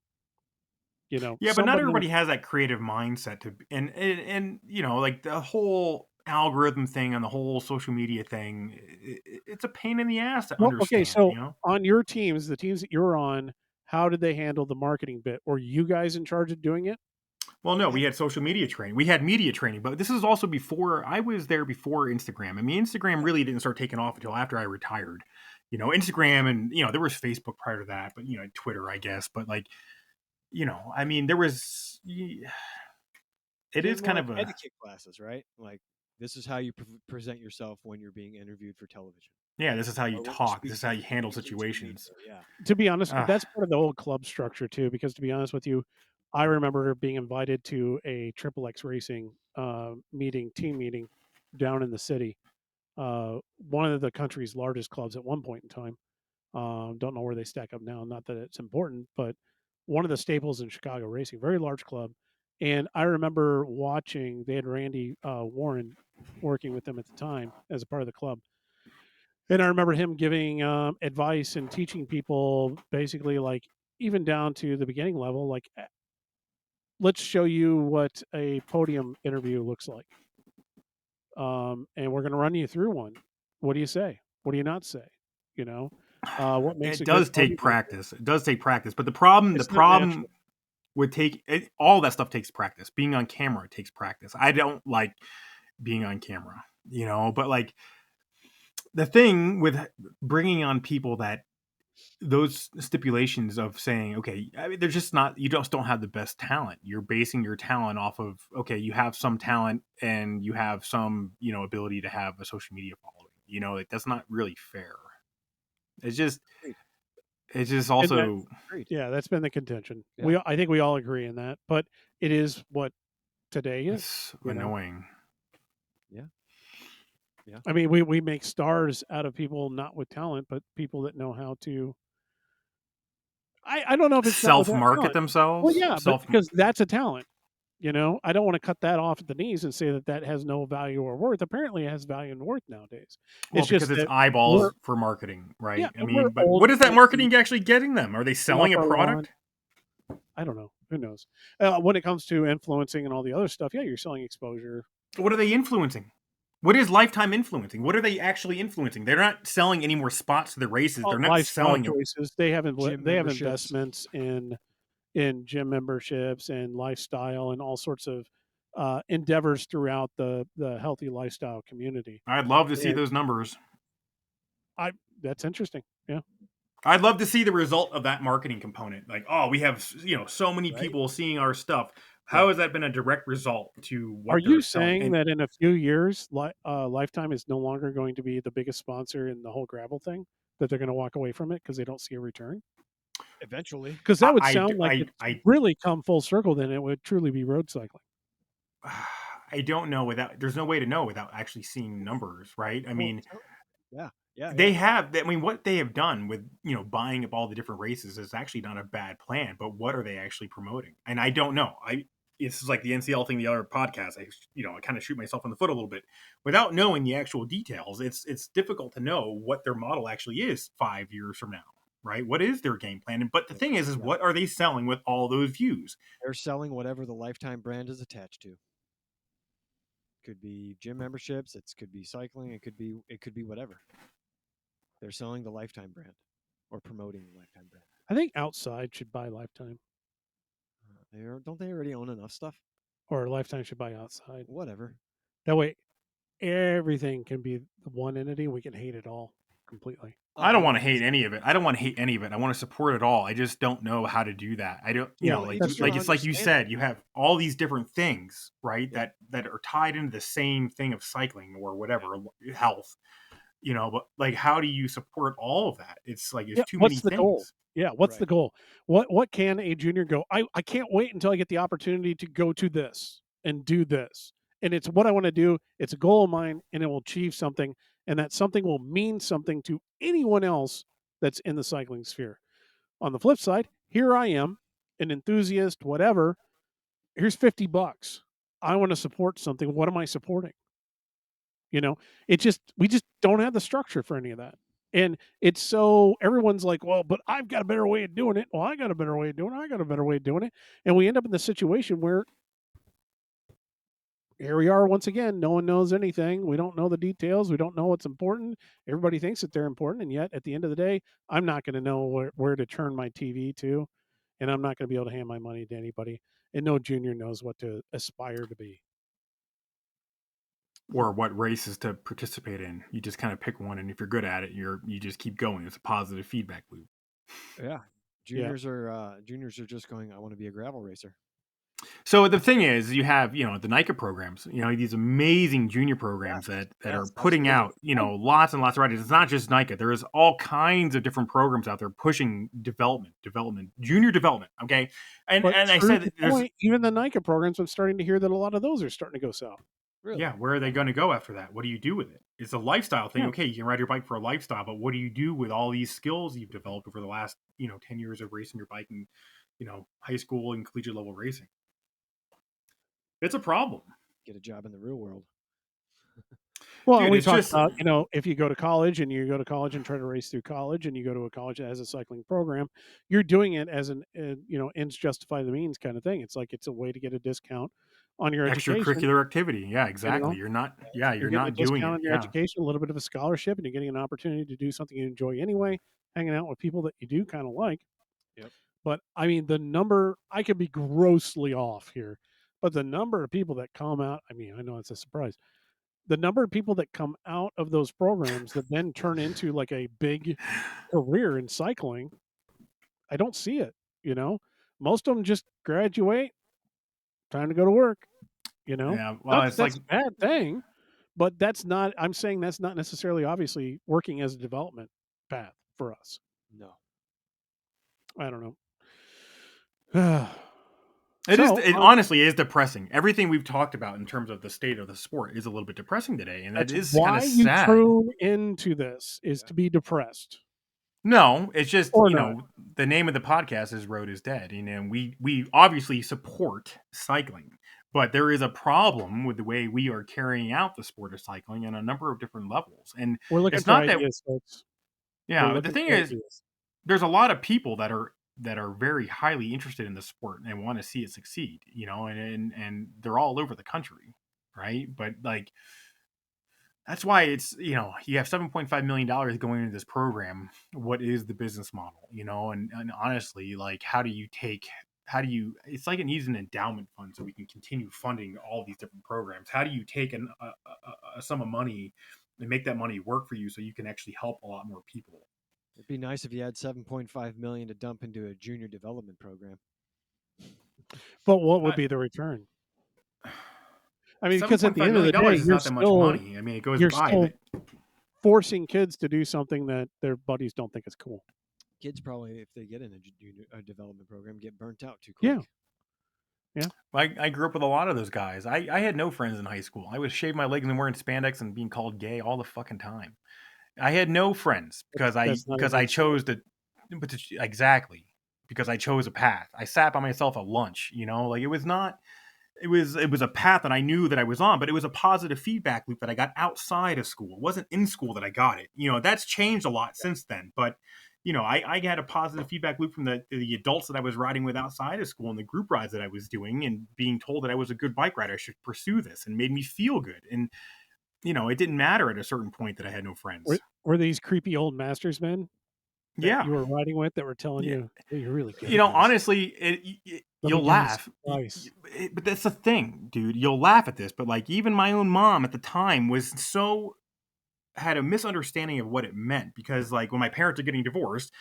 Yeah, but not Somebody everybody has that creative mindset to and like the whole algorithm thing and the whole social media thing, it's a pain in the ass to well, okay, understand, so you know? on your teams, the teams that you're on, how did they handle the marketing bit? Were you guys in charge of doing it? Well, no, Yeah. we had social media training. We had media training, but this is also before I was there before Instagram. I mean, Instagram really didn't start taking off until after I retired. Instagram and there was Facebook prior to that, but Twitter, I guess. But like, I mean, it They is had more kind like of a etiquette classes, right? Like this is how you present yourself when you're being interviewed for television yeah, this is how you or when you're talk. This is how speaking you handle speaking to the media. situations. Yeah. To be honest, Uh, that's part of the whole club structure too. Because to be honest with you, I remember being invited to a Triple X Racing team meeting down in the city, one of the country's largest clubs at one point in time. Don't know where they stack up now. Not that it's important, but one of the staples in Chicago racing, very large club. And I remember watching. They had Randy Warren working with them at the time as a part of the club, and I remember him giving advice and teaching people basically like even down to the beginning level, like let's show you what a podium interview looks like, and we're going to run you through one. What do you say? What do you not say? You know, what makes It a good does take bodybuilder? practice. It does take practice. But the It's not problem natural. would take it, all that stuff takes practice. Being on camera takes practice. I don't like being on camera, but like the thing with bringing on people that those stipulations of saying, okay, I mean, they're just not, you just don't have the best talent. You're basing your talent off of, okay, you have some talent and you have some, ability to have a social media following. Like that's not really fair. It's just, Agreed. it's just And that, also, Agreed. yeah, that's been the contention. Yeah. I think we all agree in that, but it is what today is. it's You know, annoying. Yeah. Yeah. I mean, we make stars out of people not with talent, but people that know how to. I don't know if it's not Self without market talent. Well, themselves. yeah, but because that's a talent. I don't want to cut that off at the knees and say that that has no value or worth. Apparently, it has value and worth nowadays. Well, It's because just it's that we're eyeballs for marketing, yeah, right? I and we're mean, but old what is that and marketing actually getting them? Are they we off selling a our lawn. product? I don't know. Who knows? When it comes to influencing and all the other stuff, yeah, you're selling exposure. What are they influencing? What is Lifetime influencing? What are they actually influencing? They're not selling any more spots to the races. They're not Lifestyle selling it. choices. Gym They have memberships. investments in gym memberships and lifestyle and all sorts of endeavors throughout the healthy lifestyle community. I'd love to see And those numbers. I that's interesting. Yeah. I'd love to see the result of that marketing component. Like, oh, we have so many Right. people seeing our stuff. Yeah. How has that been a direct result to Are what you they're selling? saying And that in a few years, Lifetime is no longer going to be the biggest sponsor in the whole gravel thing? That they're going to walk away from it because they don't see a return? Eventually. Because that would sound like I, it's I, really come full circle. Then it would truly be road cycling. I don't know without. There's no way to know without actually seeing numbers, right? I Well, mean, yeah. Yeah. Yeah. they have. I mean, what they have done with buying up all the different races is actually not a bad plan. But what are they actually promoting? And I don't know. This is like the NCL thing, the other podcast. I kind of shoot myself in the foot a little bit without knowing the actual details. It's difficult to know what their model actually is 5 years from now, right? What is their game plan? But the thing is Yeah. what are they selling with all those views? They're selling whatever the Lifetime brand is attached to. Could be gym memberships. It could be cycling. It could be whatever. They're selling the Lifetime brand or promoting the Lifetime brand. I think Outside should buy Lifetime, Don't they already own enough stuff? or Lifetime should buy Outside. Whatever. That way, everything can be one entity. We can hate it all completely. Oh I don't yeah. want to hate any of it. I don't want to hate any of it. I want to support it all. I just don't know how to do that. I don't, Yeah, Well, like if you that's can true. it's like you understand it. said, you have all these different things, right? Yeah. That are tied into the same thing of cycling or whatever, health. But like how do you support all of that? It's like Yeah. it's too many What's the goal? things. Yeah. What's Right. the goal? What can a junior go? I can't wait until I get the opportunity to go to this and do this. And it's what I want to do. It's a goal of mine, and it will achieve something, and that something will mean something to anyone else that's in the cycling sphere. On the flip side, here I am, an enthusiast, whatever. Here's $50. I want to support something. What am I supporting? It just we just don't have the structure for any of that. And it's so everyone's like, well, but I've got a better way of doing it. Well, I got a better way of doing it. I got a better way of doing it. And we end up in the situation where here we are once again. No one knows anything. We don't know the details. We don't know what's important. Everybody thinks that they're important. And yet at the end of the day, I'm not going to know where to turn my TV to. And I'm not going to be able to hand my money to anybody. And no junior knows what to aspire to be. Or what races to participate in. You just kind of pick one, and if you're good at it, you just keep going. It's a positive feedback loop. Yeah. Yeah. Juniors are just going, I want to be a gravel racer. So the thing is, you have the NICA programs, these amazing junior programs Yes. that are Yes. putting Absolutely. out lots and lots of riders. It's not just NICA. There is all kinds of different programs out there pushing development, junior development. Okay, and But I true said to there's point, even the NICA programs, I'm starting to hear that a lot of those are starting to go south. Really? yeah, where are they going to go after that? What do you do with it? It's a lifestyle thing. Yeah. Okay, you can ride your bike for a lifestyle, but what do you do with all these skills you've developed over the last 10 years of racing your bike and high school and collegiate level racing? It's a problem. Get a job in the real world. Well, and Dude, we it's talked just about, if you go to college and you go to college and try to race through college and you go to a college that has a cycling program, you're doing it as ends justify the means kind of thing. It's like it's a way to get a discount on your education. Extracurricular activity. Yeah, You exactly. know, You're not you're you're getting a not doing discount it. on your Yeah. education, a little bit of a scholarship, and you're getting an opportunity to do something you enjoy anyway, hanging out with people that you do kind of like. Yep. But I mean, the number, I could be grossly off here, but the number of people that come out, I mean, I know it's a surprise. The number of people that come out of those programs that then turn into like a big career in cycling, I don't see it, you know? Most of them just graduate, time to go to work, you know? Yeah. Well, Not that it's like that's a bad thing, but that's not, I'm saying that's not necessarily obviously working as a development path for us. No. I don't know. it is. So, It honestly is depressing. Everything we've talked about in terms of the state of the sport is a little bit depressing today, and that that's is kind why of you sad. tune into this, is Yeah. to be depressed No, it's just, or not. the name of the podcast is Road is Dead, and we obviously support cycling, but there is a problem with the way we are carrying out the sport of cycling on a number of different levels, and We're looking it's for not that. ideas, folks. We're Yeah, the looking thing for is, ideas. there's a lot of people that are very highly interested in the sport and want to see it succeed, and they're all over the country, right? But like that's why it's you have $7.5 million going into this program. What is the business model? And honestly, like how do you it's like it needs an endowment fund so we can continue funding all these different programs. How do you take a sum of money and make that money work for you so you can actually help a lot more people? It'd be nice if you had 7.5 million to dump into a junior development program. But what would I, be the return? I mean, Seven because at point the five end of million the day, dollars is not that much money. I mean, it goes you're by, still but forcing kids to do something that their buddies don't think is cool. Kids probably, if they get in a development program, get burnt out too Yeah, quick. yeah. I grew up with a lot of those guys. I had no friends in high school. I was shaving my legs and wearing spandex and being called gay all the fucking time. I had no friends That's not a because I good story. chose to, exactly, because I chose a path. I sat by myself at lunch. Like it was not. It was a path that I knew that I was on, but it was a positive feedback loop that I got outside of school. It wasn't in school that I got it. That's changed a lot since then. But I had a positive feedback loop from the adults that I was riding with outside of school and the group rides that I was doing, and being told that I was a good bike rider. I should pursue this, and made me feel good. And it didn't matter at a certain point that I had no Were, friends. were these creepy old masters men that Yeah, you were riding with that were telling yeah. you, hey, you're really good at this? Honestly, Let me you'll give you some laugh. advice. But that's the thing, dude. You'll laugh at this, but like even my own mom at the time had a misunderstanding of what it meant, because like when my parents are getting divorced,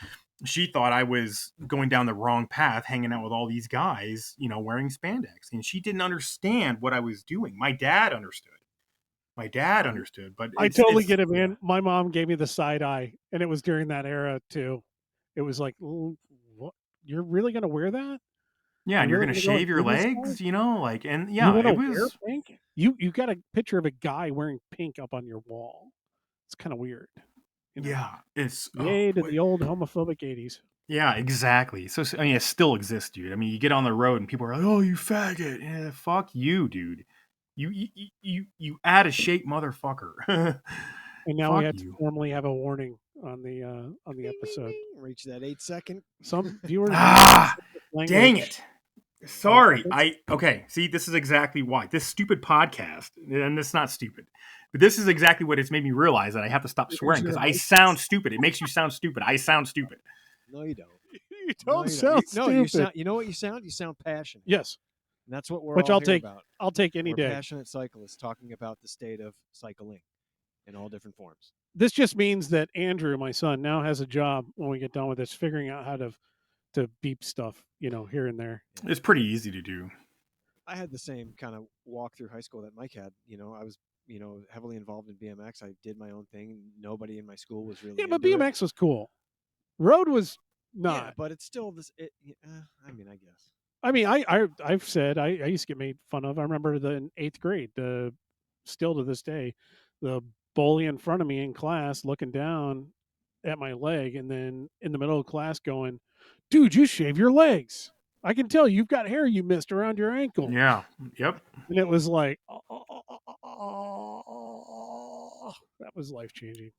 she thought I was going down the wrong path, hanging out with all these guys, wearing spandex, and she didn't understand what I was doing. My dad understood. But I totally it's get it, yeah. man. My mom gave me the side eye, and it was during that era too. It was like, "Ooh, what? You're really going to wear that? Yeah, You're and you're really gonna going to go and shave your do this stuff? legs, like, and You yeah, want it to wear was. pink? You got a picture of a guy wearing pink up on your wall. It's kind of weird, you know. Yeah, it's Yay to the old homophobic '80s. yeah, exactly. So I mean, it still exists, dude. I mean, you get on the road and people are like, "Oh, you faggot!" Yeah, fuck you, dude. You out of shape, motherfucker. And now we Fuck had to you. formally have a warning on the Ding, ding, episode. ding. Reach that 8 second. Some viewers may have Ah, specific dang language, it. but Sorry. this, Okay. See, this is exactly why this stupid podcast, and it's not stupid, but this is exactly what it's made me realize that I have to stop here's swearing your because I license. sound stupid. It makes you sound stupid. I sound stupid. No, you don't. You No, don't you don't. sound No, you stupid. sound. You know what you sound? You sound passionate. Yes, And that's what we're which all here about. I'll take any We're day. passionate cyclists talking about the state of cycling in all different forms. This just means that Andrew, my son, now has a job when we get done with this, figuring out how to beep stuff, here and there. Yeah. It's pretty easy to do. I had the same kind of walk through high school that Mike had. I was, heavily involved in BMX. I did my own thing. Nobody in my school was really Yeah, but into it. BMX was cool. Road was Yeah, not. but it's still this. I mean, I guess. I mean, I've said I used to get made fun of. I remember in 8th grade, still to this day, the bully in front of me in class looking down at my leg, and then in the middle of class going, "Dude, you shave your legs. I can tell you've got hair you missed around your ankle." Yeah. Yep. And it was like, oh, that was life changing.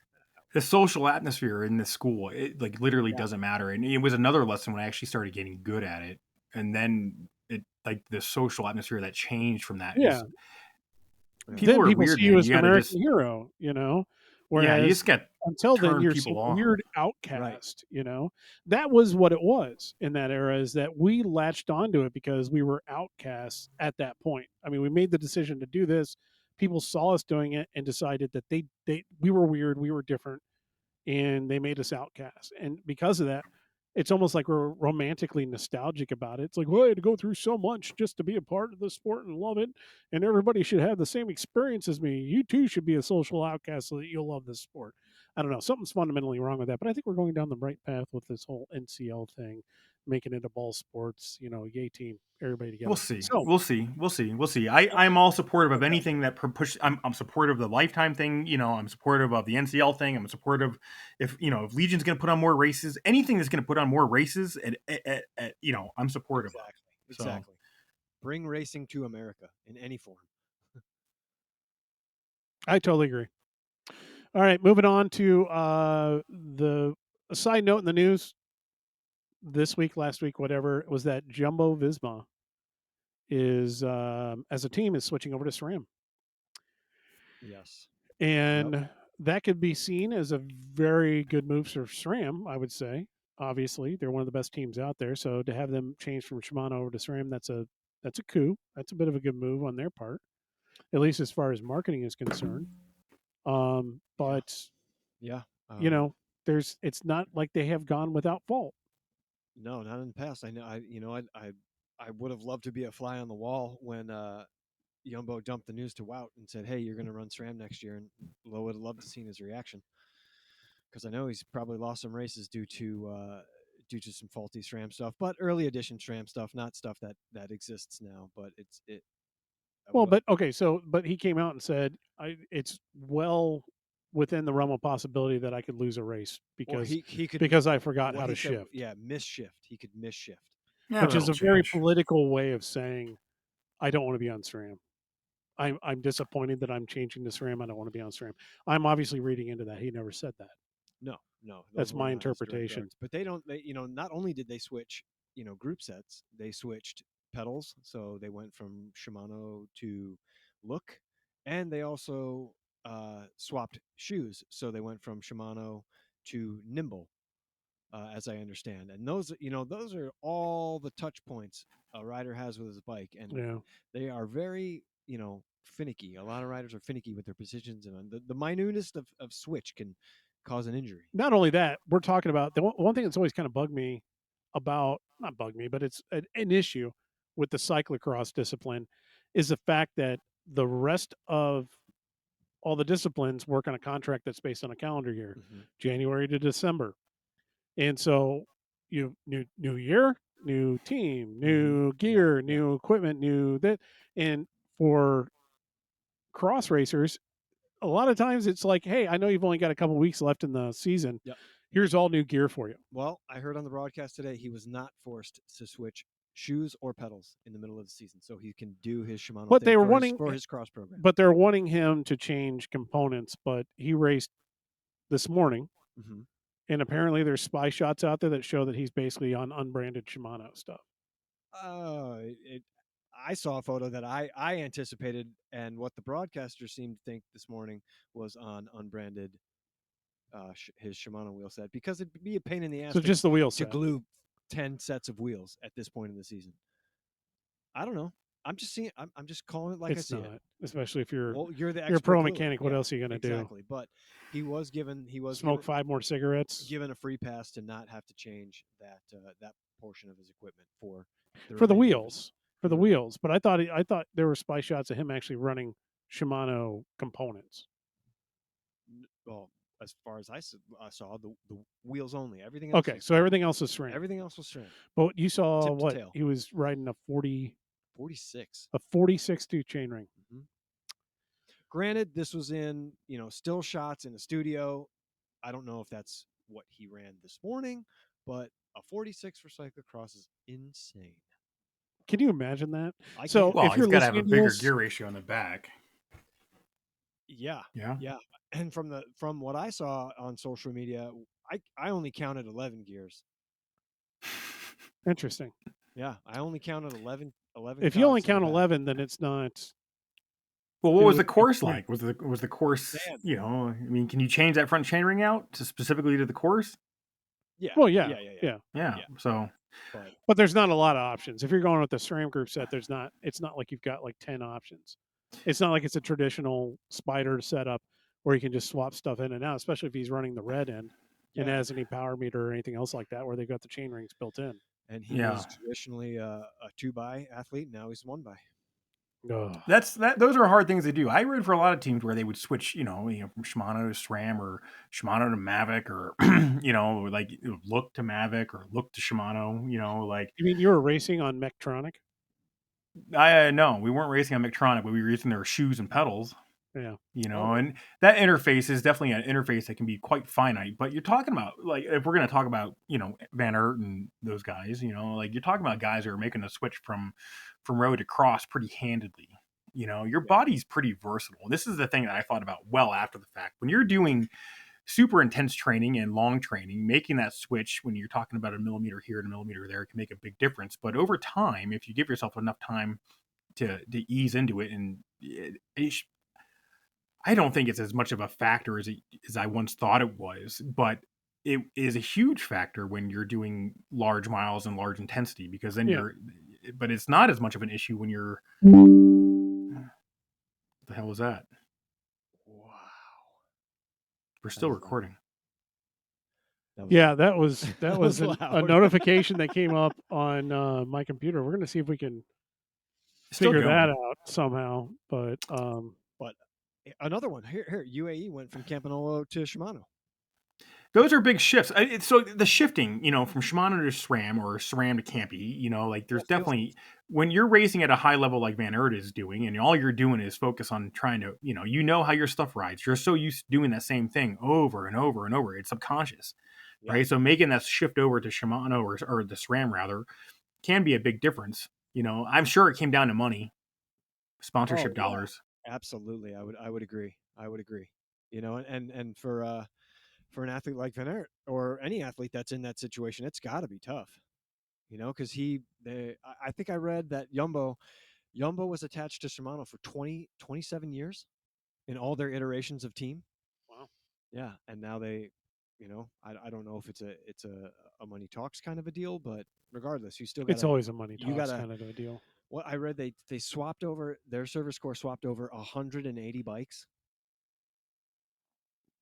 The social atmosphere in the school, it like literally Yeah. doesn't matter. And it was another lesson when I actually started getting good at it. And then like the social atmosphere that changed from that Yeah. is people Then are people weird, see you man. as You an got to American just hero, yeah, you whereas just got to until then turn you're some people on. weird Right. outcast. That was what it was in that era, is that we latched onto it because we were outcasts at that point. I mean, we made the decision to do this. People saw us doing it and decided that we were weird, we were different, and they made us outcasts. And because of that, it's almost like we're romantically nostalgic about it. It's like, well, I had to go through so much just to be a part of the sport and love it. And everybody should have the same experience as me. You too should be a social outcast so that you'll love this sport. I don't know. Something's fundamentally wrong with that. But I think we're going down the right path with this whole NCL thing, making it a ball sports, yay team, everybody We'll together. see. So, We'll see. We'll see. We'll see. I'm all supportive of anything that push. I'm supportive of the lifetime thing. I'm supportive of the NCL thing. I'm supportive if Legion's going to put on more races, anything that's going to put on more races, I'm supportive of. Exactly. So Exactly. Bring racing to America in any form. I totally agree. All right, moving on to a side note in the news this week, last week, whatever, was that Jumbo Visma is as a team is switching over to SRAM, Yes. and that could be seen as a very good move for SRAM. I would say, obviously, they're one of the best teams out there. So to have them change from Shimano over to SRAM, that's a coup. That's a bit of a good move on their part, at least as far as marketing is concerned. But Yeah. you know, it's not like they have gone without fault. No, not in the past. I know. I would have loved to be a fly on the wall when Jumbo dumped the news to Wout and said, "Hey, you're going to run SRAM next year," and Lowe would have loved to seen his reaction, because I know he's probably lost some races due to some faulty SRAM stuff, but early edition SRAM stuff, not stuff that exists now. But it. Well, but okay, but he came out and said it's well within the realm of possibility that I could lose a race Or because he could I forgot what how he to said. shift, Yeah, misshift. He could misshift. yeah, which is that'll a very change. political way of saying I don't want to be on SRAM. I'm disappointed that I'm changing to SRAM. I don't want to be on SRAM. I'm obviously reading into that. He never said that. No, That's those were my not his direct interpretation. words. But they don't. Not only did they switch, group sets, they switched pedals. So they went from Shimano to Look, and they also swapped shoes. So they went from Shimano to Nimble, as I understand. And those are all the touch points a rider has with his bike, and Yeah. they are very, finicky. A lot of riders are finicky with their positions, and the minutest of switch can cause an injury. Not only that, we're talking about the one thing that's always kind of bugged me about, not bugged me, but it's an issue with the cyclocross discipline is the fact that the rest of all the disciplines work on a contract that's based on a calendar year, Mm-hmm. January to December. And so you new year, new team, new Yep. gear, Yep. new equipment, new that. And for cross racers, a lot of times it's like, hey, I know you've only got a couple weeks left in the season. Yep. Here's all new gear for you. Well, I heard on the broadcast today he was not forced to switch shoes or pedals in the middle of the season, so he can do his Shimano But thing they were for wanting his cross program. but they're wanting him to change components, but he raced this morning, Mm-hmm. and apparently there's spy shots out there that show that he's basically on unbranded Shimano stuff. I saw a photo that I anticipated, and what the broadcaster seemed to think this morning was on unbranded his Shimano wheel set, because it'd be a pain in the ass So just the wheel to set. glue 10 sets of wheels at this point in the season. I don't know. I'm just seeing. I'm just calling it like I It's see not, it. especially if you're Well, you're the a expert pro gluer. mechanic. What Yeah, else are you going to do? exactly. But he was given Smoke 5 more cigarettes given a free pass to not have to change that portion of his equipment for the for the remainder of his wheels. For the wheels, but I thought there were spy shots of him actually running Shimano components. Well, as far as I saw, the wheels only. Everything else. Okay, so everything else is SRAM. Everything else was SRAM. But you saw Tip to what tail. he was riding a 46. a 46-2 chainring. Mm-hmm. Granted, this was in still shots in the studio. I don't know if that's what he ran this morning, but a 46 for cyclocross is insane. Can you imagine that? I So can't. Well, if he's you're got to have a listening to bigger this, gear ratio on the back. Yeah, Yeah. yeah. And from what I saw on social media, I only counted 11 gears. interesting. Yeah, I only counted 11 11 If you only cuts in the count back. 11, then it's not. Well, what It was the wouldn't be course 20. like? Was the course, Man. you know, I mean, can you change that front chainring out to specifically to the course? Yeah. Well, Yeah. yeah, Yeah. Yeah. yeah. Yeah. Yeah. So But But there's not a lot of options. If you're going with the SRAM group set, it's not like you've got like 10 options. It's not like it's a traditional spider setup where you can just swap stuff in and out, especially if he's running the red end and yeah. has any power meter or anything else like that where they've got the chain rings built in. And he yeah, was traditionally a 2x athlete. Now he's 1x. Ugh. those are hard things to do. I rode for a lot of teams where they would switch, from Shimano to SRAM or Shimano to Mavic or, like look to Mavic or look to Shimano, like You mean you were racing on Mectronic? I no, we weren't racing on Mectronic, but we were using their shoes and pedals. Yeah. Oh, And that interface is definitely an interface that can be quite finite. But you're talking about, like, if we're going to talk about, Van Aert and those guys, like you're talking about guys who are making a switch from road to cross pretty handedly. Your yeah. body's pretty versatile. This is the thing that I thought about well after the fact. When you're doing super intense training and long training, making that switch when you're talking about a millimeter here and a millimeter there can make a big difference. But over time, if you give yourself enough time to ease into it, and I don't think it's as much of a factor as I once thought it was, but it is a huge factor when you're doing large miles and large intensity, because then Yeah. but it's not as much of an issue when you're, what the hell was that? Wow. We're That still was loud. recording. That was Yeah, loud. that was That was a loud. notification that came up on my computer. We're going to see if we can It's still figure that going. out somehow, but But another one here. UAE went from Campanolo to Shimano. Those are big shifts. So the shifting, from Shimano to SRAM or SRAM to Campy, like there's Well, feels definitely, when you're racing at a high level like Van Aert is doing, and all you're doing is focus on trying to, how your stuff rides. You're so used to doing that same thing over and over and over. It's subconscious, yeah. right? So making that shift over to Shimano or the SRAM rather can be a big difference. I'm sure it came down to money, Oh sponsorship yeah. dollars. Absolutely. I would agree. I would agree. And for an athlete like Van Aert or any athlete that's in that situation, it's got to be tough. Because I think I read that Jumbo was attached to Shimano for 27 years in all their iterations of team. wow, Yeah, and now I don't know if it's a money talks kind of a deal, but regardless, it's always a money you talks gotta. kind of a deal. What I read, they swapped over their service corps swapped over 180 bikes.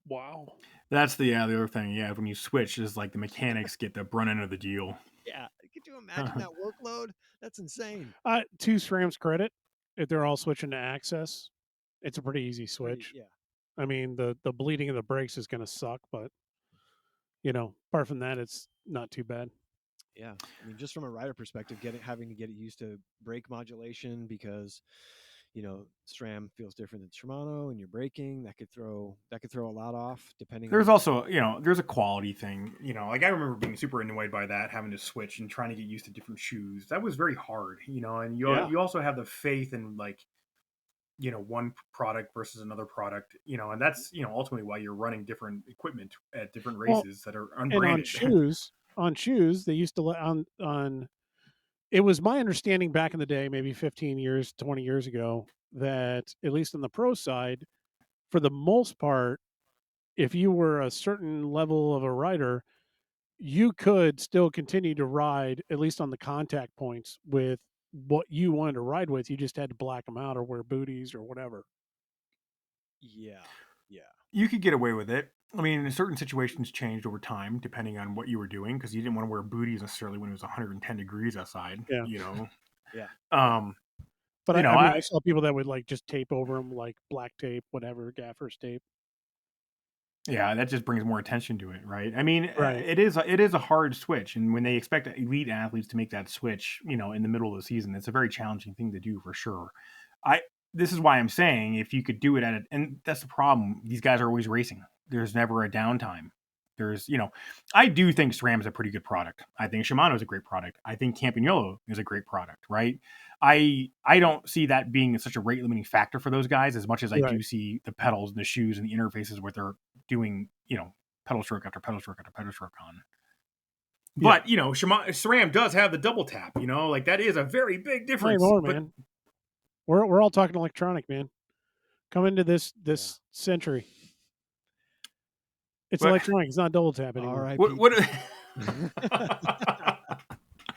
Wow. That's the other thing. Yeah, when you switch, is like the mechanics get the brunt end of the deal. Yeah, could you imagine that workload? That's insane. To SRAM's credit, if they're all switching to Access, it's a pretty easy switch. Yeah, I mean, the bleeding of the brakes is going to suck, but apart from that, it's not too bad. yeah. I mean, just from a rider perspective, having to get used to brake modulation because SRAM feels different than Shimano, and you're braking that could throw a lot off depending There's on. also, there's a quality thing. Like I remember being super annoyed by that, having to switch and trying to get used to different shoes. That was very hard, and Yeah. you also have the faith in, like, one product versus another product, and that's, ultimately why you're running different equipment at different Well, races that are and unbranded. on shoes, they used to let on. It was my understanding back in the day, maybe 15 years, 20 years ago, that at least on the pro side, for the most part, if you were a certain level of a rider, you could still continue to ride at least on the contact points with what you wanted to ride with. You just had to black them out or wear booties or whatever. Yeah, yeah, You could get away with it. I mean, certain situations changed over time depending on what you were doing, because you didn't want to wear booties necessarily when it was 110 degrees outside. Yeah. yeah, Um, But you know, I mean, I I saw people that would like just tape over them, like black tape, whatever, gaffer's tape. Yeah, that just brings more attention to it, right? I mean, Right. it is a hard switch, and when they expect elite athletes to make that switch, in the middle of the season, it's a very challenging thing to do for sure. I This is why I'm saying, if you could do it and that's the problem. These guys are always racing. There's never a downtime. There's, I do think SRAM is a pretty good product. I think Shimano is a great product. I think Campagnolo is a great product, right? I don't see that being such a rate limiting factor for those guys as much as I Right. do see the pedals and the shoes and the interfaces where they're doing, pedal stroke after pedal stroke after pedal stroke on. But SRAM does have the double tap. Like that is a very big Not difference. anymore, But man. We're all talking electronic, man. Come into this Yeah. century. It's But- electronic. It's not double tap anymore. R.I.P. what?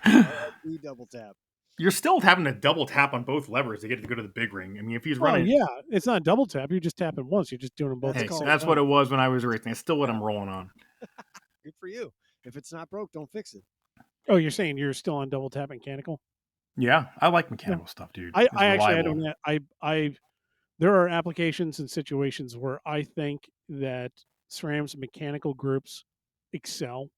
R.I.P. double tap. You're still having to double tap on both levers to get to go to the big ring. I mean, if he's Well, running, yeah, it's not double tap. You're just tapping once. You're just doing them both. That's hey, called- that's what it was when I was racing. It's still what I'm rolling on. Good for you. If it's not broke, don't fix it. Oh, you're saying you're still on double tap mechanical? Yeah, I like mechanical stuff, dude. I It's actually I reliable. don't. There are applications and situations where I think that SRAM's mechanical groups excel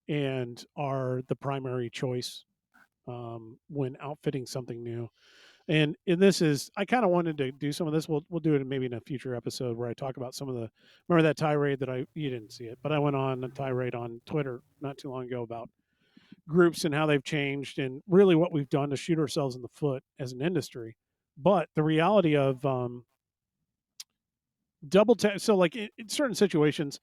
and are the primary choice when outfitting something new. And this is, I kind of wanted to do some of this. We'll do it maybe in a future episode where I talk about some of the. Remember that tirade that you didn't see it, but I went on a tirade on Twitter not too long ago about groups and how they've changed and really what we've done to shoot ourselves in the foot as an industry. But the reality of double tap, so like in certain situations,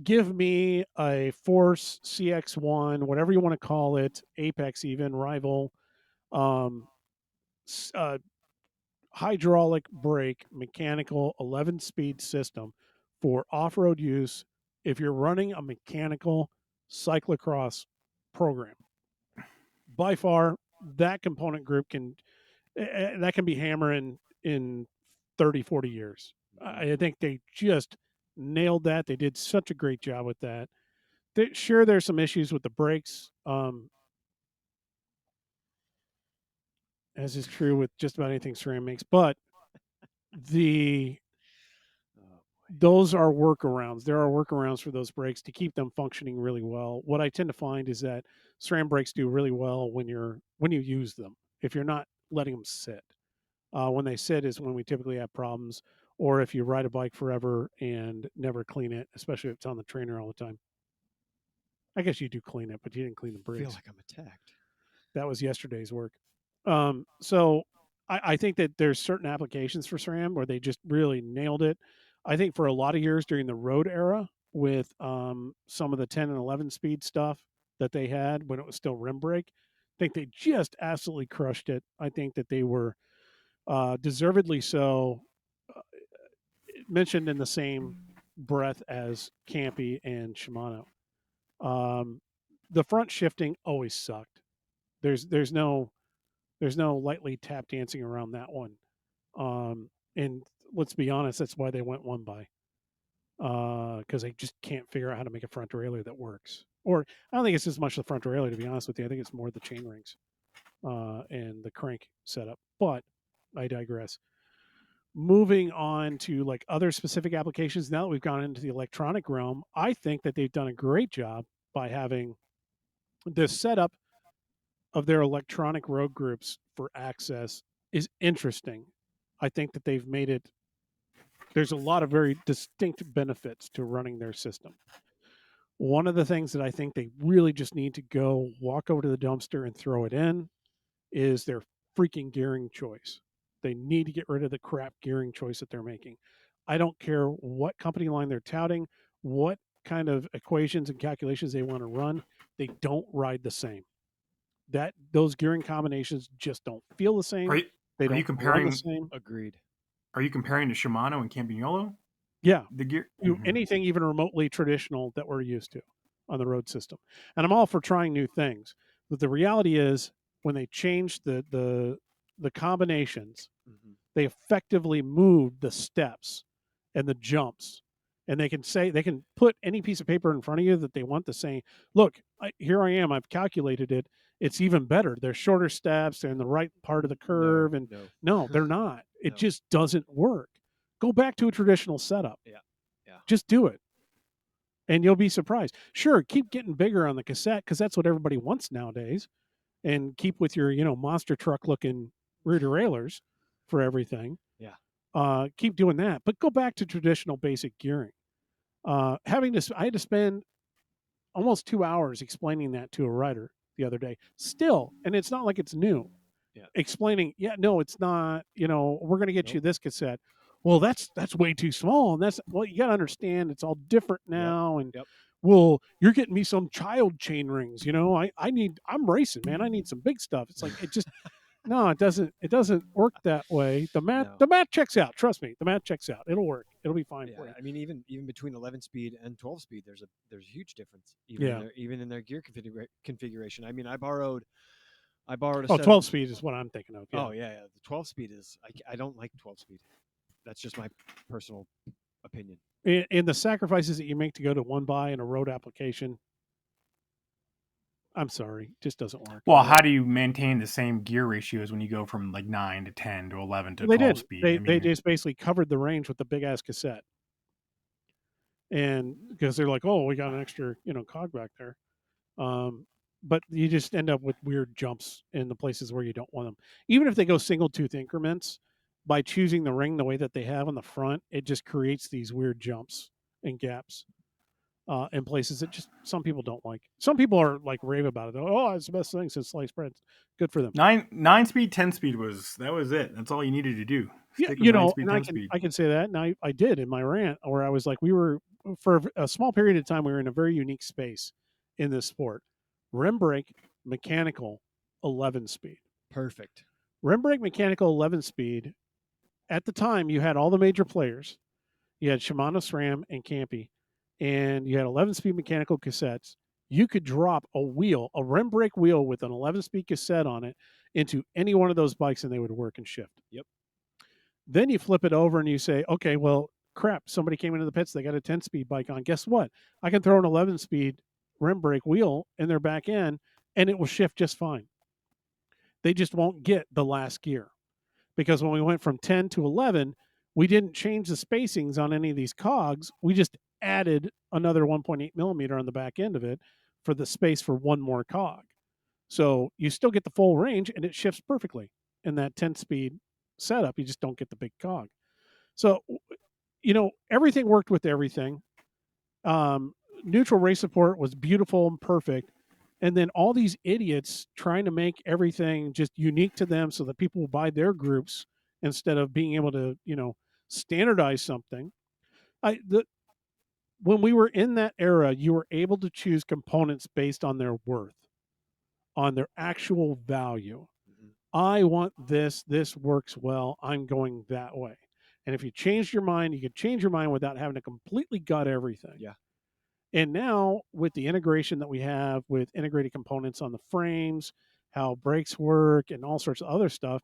give me a Force CX1, whatever you want to call it, Apex, even Rival, um, hydraulic brake, mechanical 11-speed system for off-road use if you're running a mechanical cyclocross program. By far, that component group can be hammering in 30, 40 years. I think they just nailed that. They did such a great job with that. Sure, there's some issues with the brakes, as is true with just about anything SRAM makes, but those are workarounds. There are workarounds for those brakes to keep them functioning really well. What I tend to find is that SRAM brakes do really well when you use them. If you're not letting them sit, when they sit is when we typically have problems. Or if you ride a bike forever and never clean it, especially if it's on the trainer all the time. I guess you do clean it, but you didn't clean the I brakes. feel like I'm attacked. That was yesterday's work. So I think that there's certain applications for SRAM where they just really nailed it. I think for a lot of years during the road era with some of the 10 and 11 speed stuff that they had when it was still rim brake, I think they just absolutely crushed it. I think that they were deservedly so mentioned in the same breath as Campy and Shimano. The front shifting always sucked. There's no lightly tap dancing around that one. And let's be honest, that's why they went one by. Because they just can't figure out how to make a front derailleur that works. Or I don't think it's as much the front derailleur, to be honest with you. I think it's more the chain rings and the crank setup. But I digress. Moving on to like other specific applications, now that we've gone into the electronic realm, I think that they've done a great job by having this setup of their electronic road groups for access is interesting. I think that they've made it, there's a lot of very distinct benefits to running their system. One of the things that I think they really just need to go walk over to the dumpster and throw it in is their freaking gearing choice. They need to get rid of the crap gearing choice that they're making. I don't care what company line they're touting, what kind of equations and calculations they want to run, they don't ride the same. Those gearing combinations just don't feel the same. They don't run the same. Agreed. Are you comparing to Shimano and Campagnolo? Yeah, The gear, anything even remotely traditional that we're used to on the road system. And I'm all for trying new things, but the reality is when they changed the combinations, they effectively moved the steps and the jumps. And they can put any piece of paper in front of you that they want to say, look, here I am, I've calculated it. It's even better. They're shorter steps. They're in the right part of the curve. No, they're not. It just doesn't work. Go back to a traditional setup. Yeah. Just do it. And you'll be surprised. Sure, keep getting bigger on the cassette because that's what everybody wants nowadays. And keep with your, monster truck looking rear derailleurs for everything. Yeah. Keep doing that. But go back to traditional basic gearing. I had to spend almost 2 hours explaining that to a rider the other day. Still, and it's not like it's new. Yeah. Explaining, no, it's not, we're going to get you this cassette. Well, that's way too small. And you got to understand it's all different now. And well, you're getting me some child chain rings. I'm racing, man. I need some big stuff. It's like, no, it doesn't work that way. The math, No. the math checks out. Trust me, the math checks out. It'll work. It'll be fine Yeah, for you. I mean, even between 11 speed and 12 speed, there's a huge difference. Yeah. Even in their gear configuration. I mean, I borrowed a Oh, set of. 12 speed is what I'm thinking of. Yeah. Oh yeah, the 12 speed is. I don't like 12 speed. That's just my personal opinion. And the sacrifices that you make to go to one buy in a road application, I'm sorry, just doesn't work. Well, how do you maintain the same gear ratios when you go from like 9 to 10 to 11 to They 12 did. speed? They just basically covered the range with the big ass cassette, and because they're like, oh, we got an extra cog back there. But you just end up with weird jumps in the places where you don't want them. Even if they go single tooth increments, by choosing the ring the way that they have on the front, it just creates these weird jumps and gaps in places that just some people don't like. Some people are like rave about it. Oh, it's the best thing since sliced bread. Good for them. 9 speed, 10 speed was it. That's all you needed to do. Yeah, Stick with 9 speed, and 10 speed. I can say that, and I did in my rant where I was like, we were for a small period of time we were in a very unique space in this sport. Rim brake, mechanical, 11 speed. Perfect. Rim brake, mechanical, 11 speed. At the time, you had all the major players. You had Shimano, SRAM, and Campy, and you had 11 speed mechanical cassettes. You could drop a wheel, a rim brake wheel with an 11 speed cassette on it, into any one of those bikes, and they would work and shift. Yep. Then you flip it over and you say, okay, well, crap, somebody came into the pits, they got a 10 speed bike on. Guess what? I can throw an 11 speed rim brake wheel in their back end and it will shift just fine. They just won't get the last gear because when we went from 10 to 11, we didn't change the spacings on any of these cogs. We just added another 1.8 millimeter on the back end of it for the space for one more cog. So you still get the full range and it shifts perfectly in that 10 speed setup. You just don't get the big cog. So, everything worked with everything. Neutral race support was beautiful and perfect. And then all these idiots trying to make everything just unique to them so that people will buy their groups instead of being able to, standardize something. When we were in that era, you were able to choose components based on their worth, on their actual value. Mm-hmm. I want this. This works well. I'm going that way. And if you changed your mind, you could change your mind without having to completely gut everything. Yeah. And now with the integration that we have with integrated components on the frames, how brakes work, and all sorts of other stuff,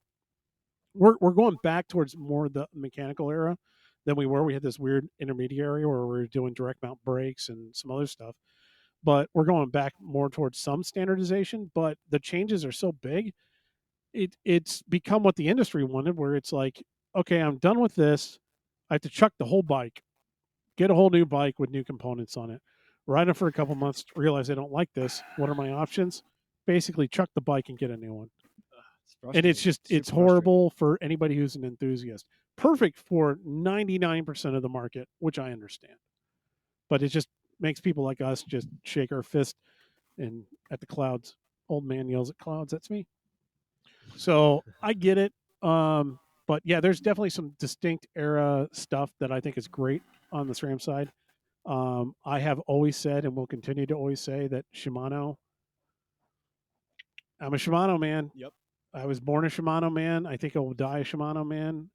we're going back towards more the mechanical era than we were. We had this weird intermediary where we were doing direct mount brakes and some other stuff. But we're going back more towards some standardization. But the changes are so big, it's become what the industry wanted, where it's like, okay, I'm done with this. I have to chuck the whole bike, get a whole new bike with new components on it, ride it for a couple months, realize I don't like this. What are my options? Basically, chuck the bike and get a new one. And it's just it's horrible for anybody who's an enthusiast. Perfect for 99% of the market, which I understand, but it just makes people like us just shake our fist and at the clouds. Old man yells at clouds. That's me. So I get it. But yeah, there's definitely some distinct era stuff that I think is great on the SRAM side. I have always said and will continue to always say that Shimano. I'm a Shimano man. Yep. I was born a Shimano man. I think I will die a Shimano man.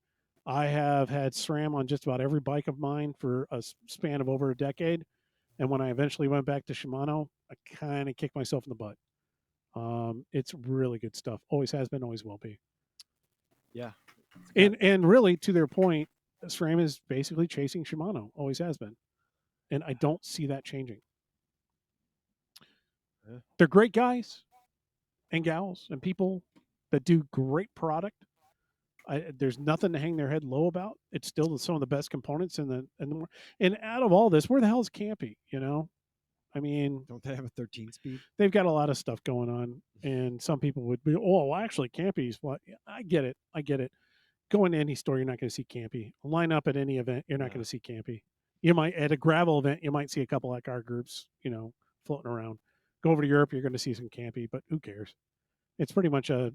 I have had SRAM on just about every bike of mine for a span of over a decade. And when I eventually went back to Shimano, I kind of kicked myself in the butt. It's really good stuff. Always has been, always will be. Yeah. And really, to their point, SRAM is basically chasing Shimano. Always has been. And I don't see that changing. Yeah. They're great guys and gals and people that do great product. There's nothing to hang their head low about. It's still some of the best components and out of all this, where the hell is Campy? I mean, don't they have a 13 speed? They've got a lot of stuff going on, and some people would be, oh, well, actually, Campy's what? I get it. Go into any store, you're not going to see Campy. Line up at any event, you're not going to see Campy. You might at a gravel event, you might see a couple like our groups, floating around. Go over to Europe, you're going to see some Campy, but who cares? It's pretty much a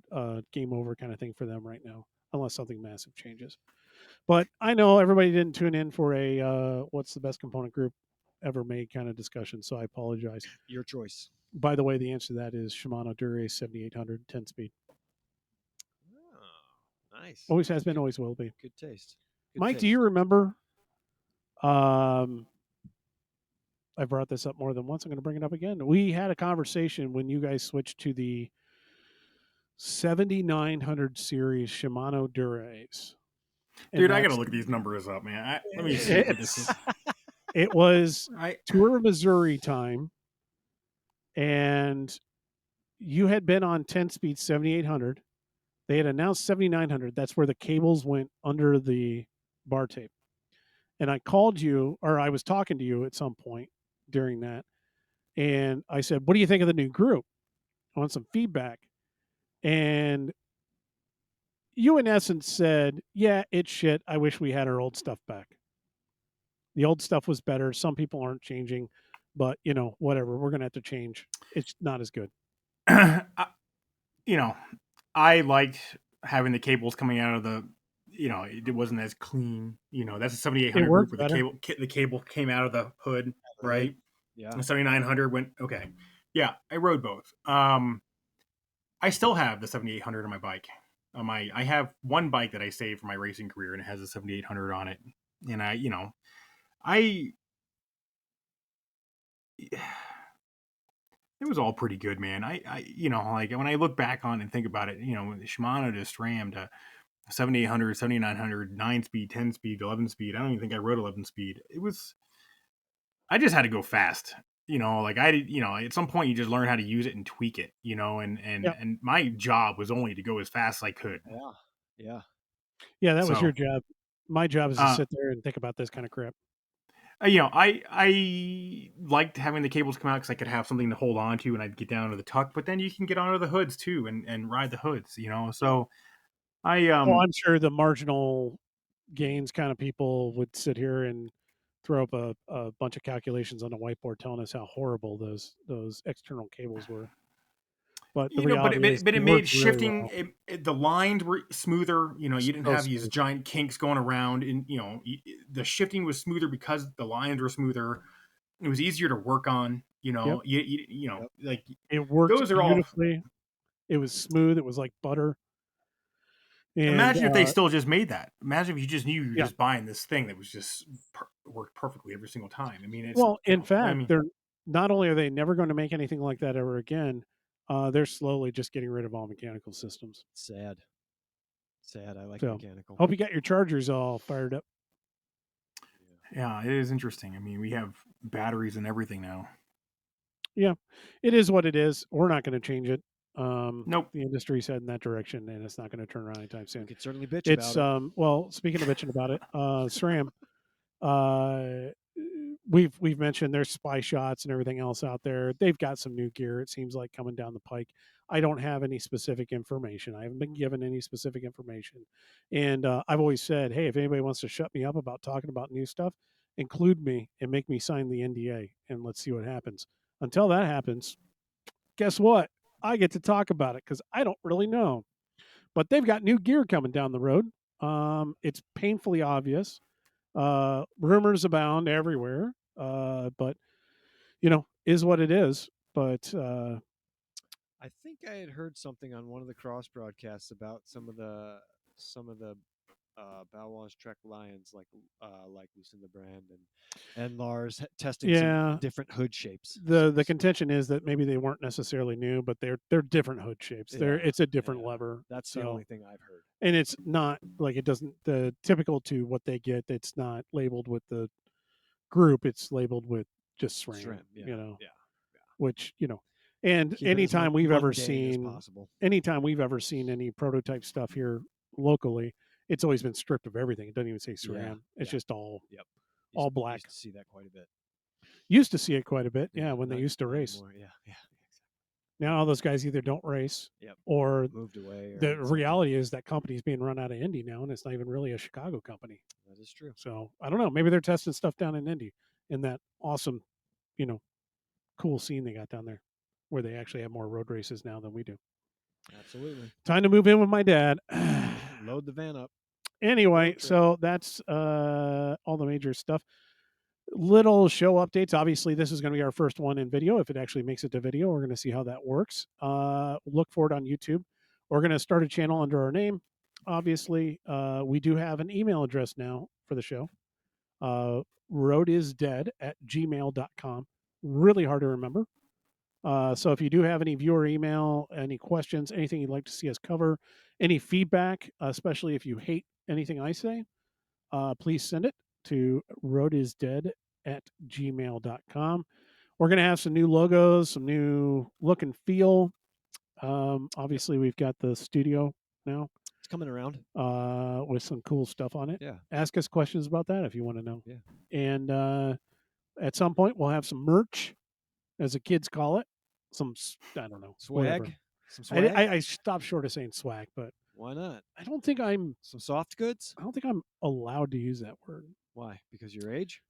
game over kind of thing for them right now, unless something massive changes. But I know everybody didn't tune in for a what's the best component group ever made kind of discussion. So I apologize. Your choice. By the way, the answer to that is Shimano Dura 7800 10 speed. Oh, nice. Always has been, always will be. Good taste. Good Mike, taste. do you remember? I brought this up more than once. I'm going to bring it up again. We had a conversation when you guys switched to the 7900 series Shimano Durays. Dude, I got to look these numbers up, man. Let me see what this is. It was Tour of Missouri time, and you had been on 10-speed 7800. They had announced 7900. That's where the cables went under the bar tape. And I called you, or I was talking to you at some point during that, and I said, "What do you think of the new group? I want some feedback." And you, in essence, said, "Yeah, it's shit. I wish we had our old stuff back. The old stuff was better. Some people aren't changing, but whatever. We're gonna have to change. It's not as good." I liked having the cables coming out of the. It wasn't as clean. That's a 7800 group where the cable came out of the hood, right? Yeah. The 7900 went okay. Yeah, I rode both. I still have the 7800 on my bike. I have one bike that I saved for my racing career, and it has a 7800 on it. And it was all pretty good, man. Like when I look back on and think about it, Shimano to SRAM to 7800, 7900, 9-speed, 10-speed, 11-speed. I don't even think I rode 11-speed. I just had to go fast. At some point you just learn how to use it and tweak it, and my job was only to go as fast as I could. Yeah. That was your job. My job is to sit there and think about this kind of crap. I liked having the cables come out because I could have something to hold on to and I'd get down to the tuck, but then you can get onto the hoods too and ride the hoods, so I'm sure the marginal gains kind of people would sit here and throw up a bunch of calculations on a whiteboard telling us how horrible those external cables were. But the reality is, it made shifting. Really well. The lines were smoother. You didn't have these giant kinks going around, and the shifting was smoother because the lines were smoother. It was easier to work on. Like it worked those are beautifully. It was smooth. It was like butter. And, imagine if they still just made that. Imagine if you just knew you were just buying this thing that was just worked perfectly every single time. I mean, in fact, they're not only are they never going to make anything like that ever again, they're slowly just getting rid of all mechanical systems. Sad. I like mechanical. Hope you got your chargers all fired up. Yeah, it is interesting. I mean, we have batteries and everything now. Yeah, it is what it is. We're not going to change it. Nope. The industry's heading that direction, and it's not going to turn around anytime soon. We could certainly bitch about it. Well, speaking of bitching about it, SRAM, we've mentioned there's spy shots and everything else out there. They've got some new gear, it seems like, coming down the pike. I don't have any specific information. I haven't been given any specific information. And I've always said, hey, if anybody wants to shut me up about talking about new stuff, include me and make me sign the NDA, and let's see what happens. Until that happens, guess what? I get to talk about it because I don't really know. But they've got new gear coming down the road. It's painfully obvious. Rumors abound everywhere. But is what it is. But I think I had heard something on one of the cross broadcasts about some of the Balois Trek Lions, like Lucinda Brand and Lars testing some different hood shapes. The contention is that maybe they weren't necessarily new, but they're different hood shapes. It's a different lever. That's the only thing I've heard. And it's not like it doesn't the typical to what they get. It's not labeled with the group. It's labeled with just SRAM. Which and anytime we've ever seen any prototype stuff here locally, it's always been stripped of everything. It doesn't even say SRAM. It's just all black. Used to see that quite a bit. Used to see it quite a bit, when they used to race. Anymore. Yeah. Now all those guys either don't race or moved away. The reality is that company's being run out of Indy now, and it's not even really a Chicago company. That is true. So I don't know. Maybe they're testing stuff down in Indy in that awesome, cool scene they got down there, where they actually have more road races now than we do. Absolutely. Time to move in with my dad. Load the van up. Anyway, so that's all the major stuff. little show updates. Obviously, this is going to be our first one in video. If it actually makes it to video, we're going to see how that works. Look for it on YouTube. We're going to start a channel under our name. Obviously, we do have an email address now for the show. roadisdead@gmail.com. Really hard to remember. So if you do have any viewer email, any questions, anything you'd like to see us cover, any feedback, especially if you hate anything I say, please send it to roadisdead@gmail.com. We're going to have some new logos, some new look and feel. Obviously, we've got the studio now It's coming around. with some cool stuff on it. Yeah. Ask us questions about that if you want to know. Yeah. And at some point, we'll have some merch, as the kids call it. Some, I don't know, whatever. Swag. Some swag. I stopped short of saying swag, but Why not? I don't think I'm Some soft goods. allowed to use that word. Why? Because your age?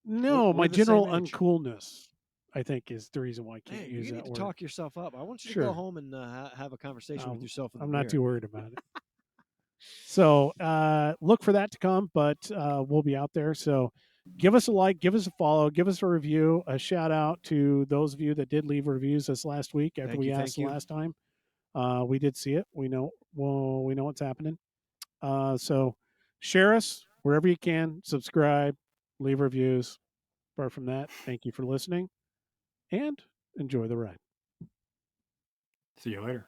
No, We're my the same general age. uncoolness, I think, is the reason why I can't Hey, use you that need to word. talk yourself up. I want you to Sure. go home and have a conversation with yourself in the I'm mirror. not too worried about it. So look for that to come, but we'll be out there. So give us a like, give us a follow, give us a review, a shout out to those of you that did leave reviews this last week after we asked the last time. We did see it. We know what's happening. So share us wherever you can, subscribe, leave reviews. Apart from that, thank you for listening and enjoy the ride. See you later.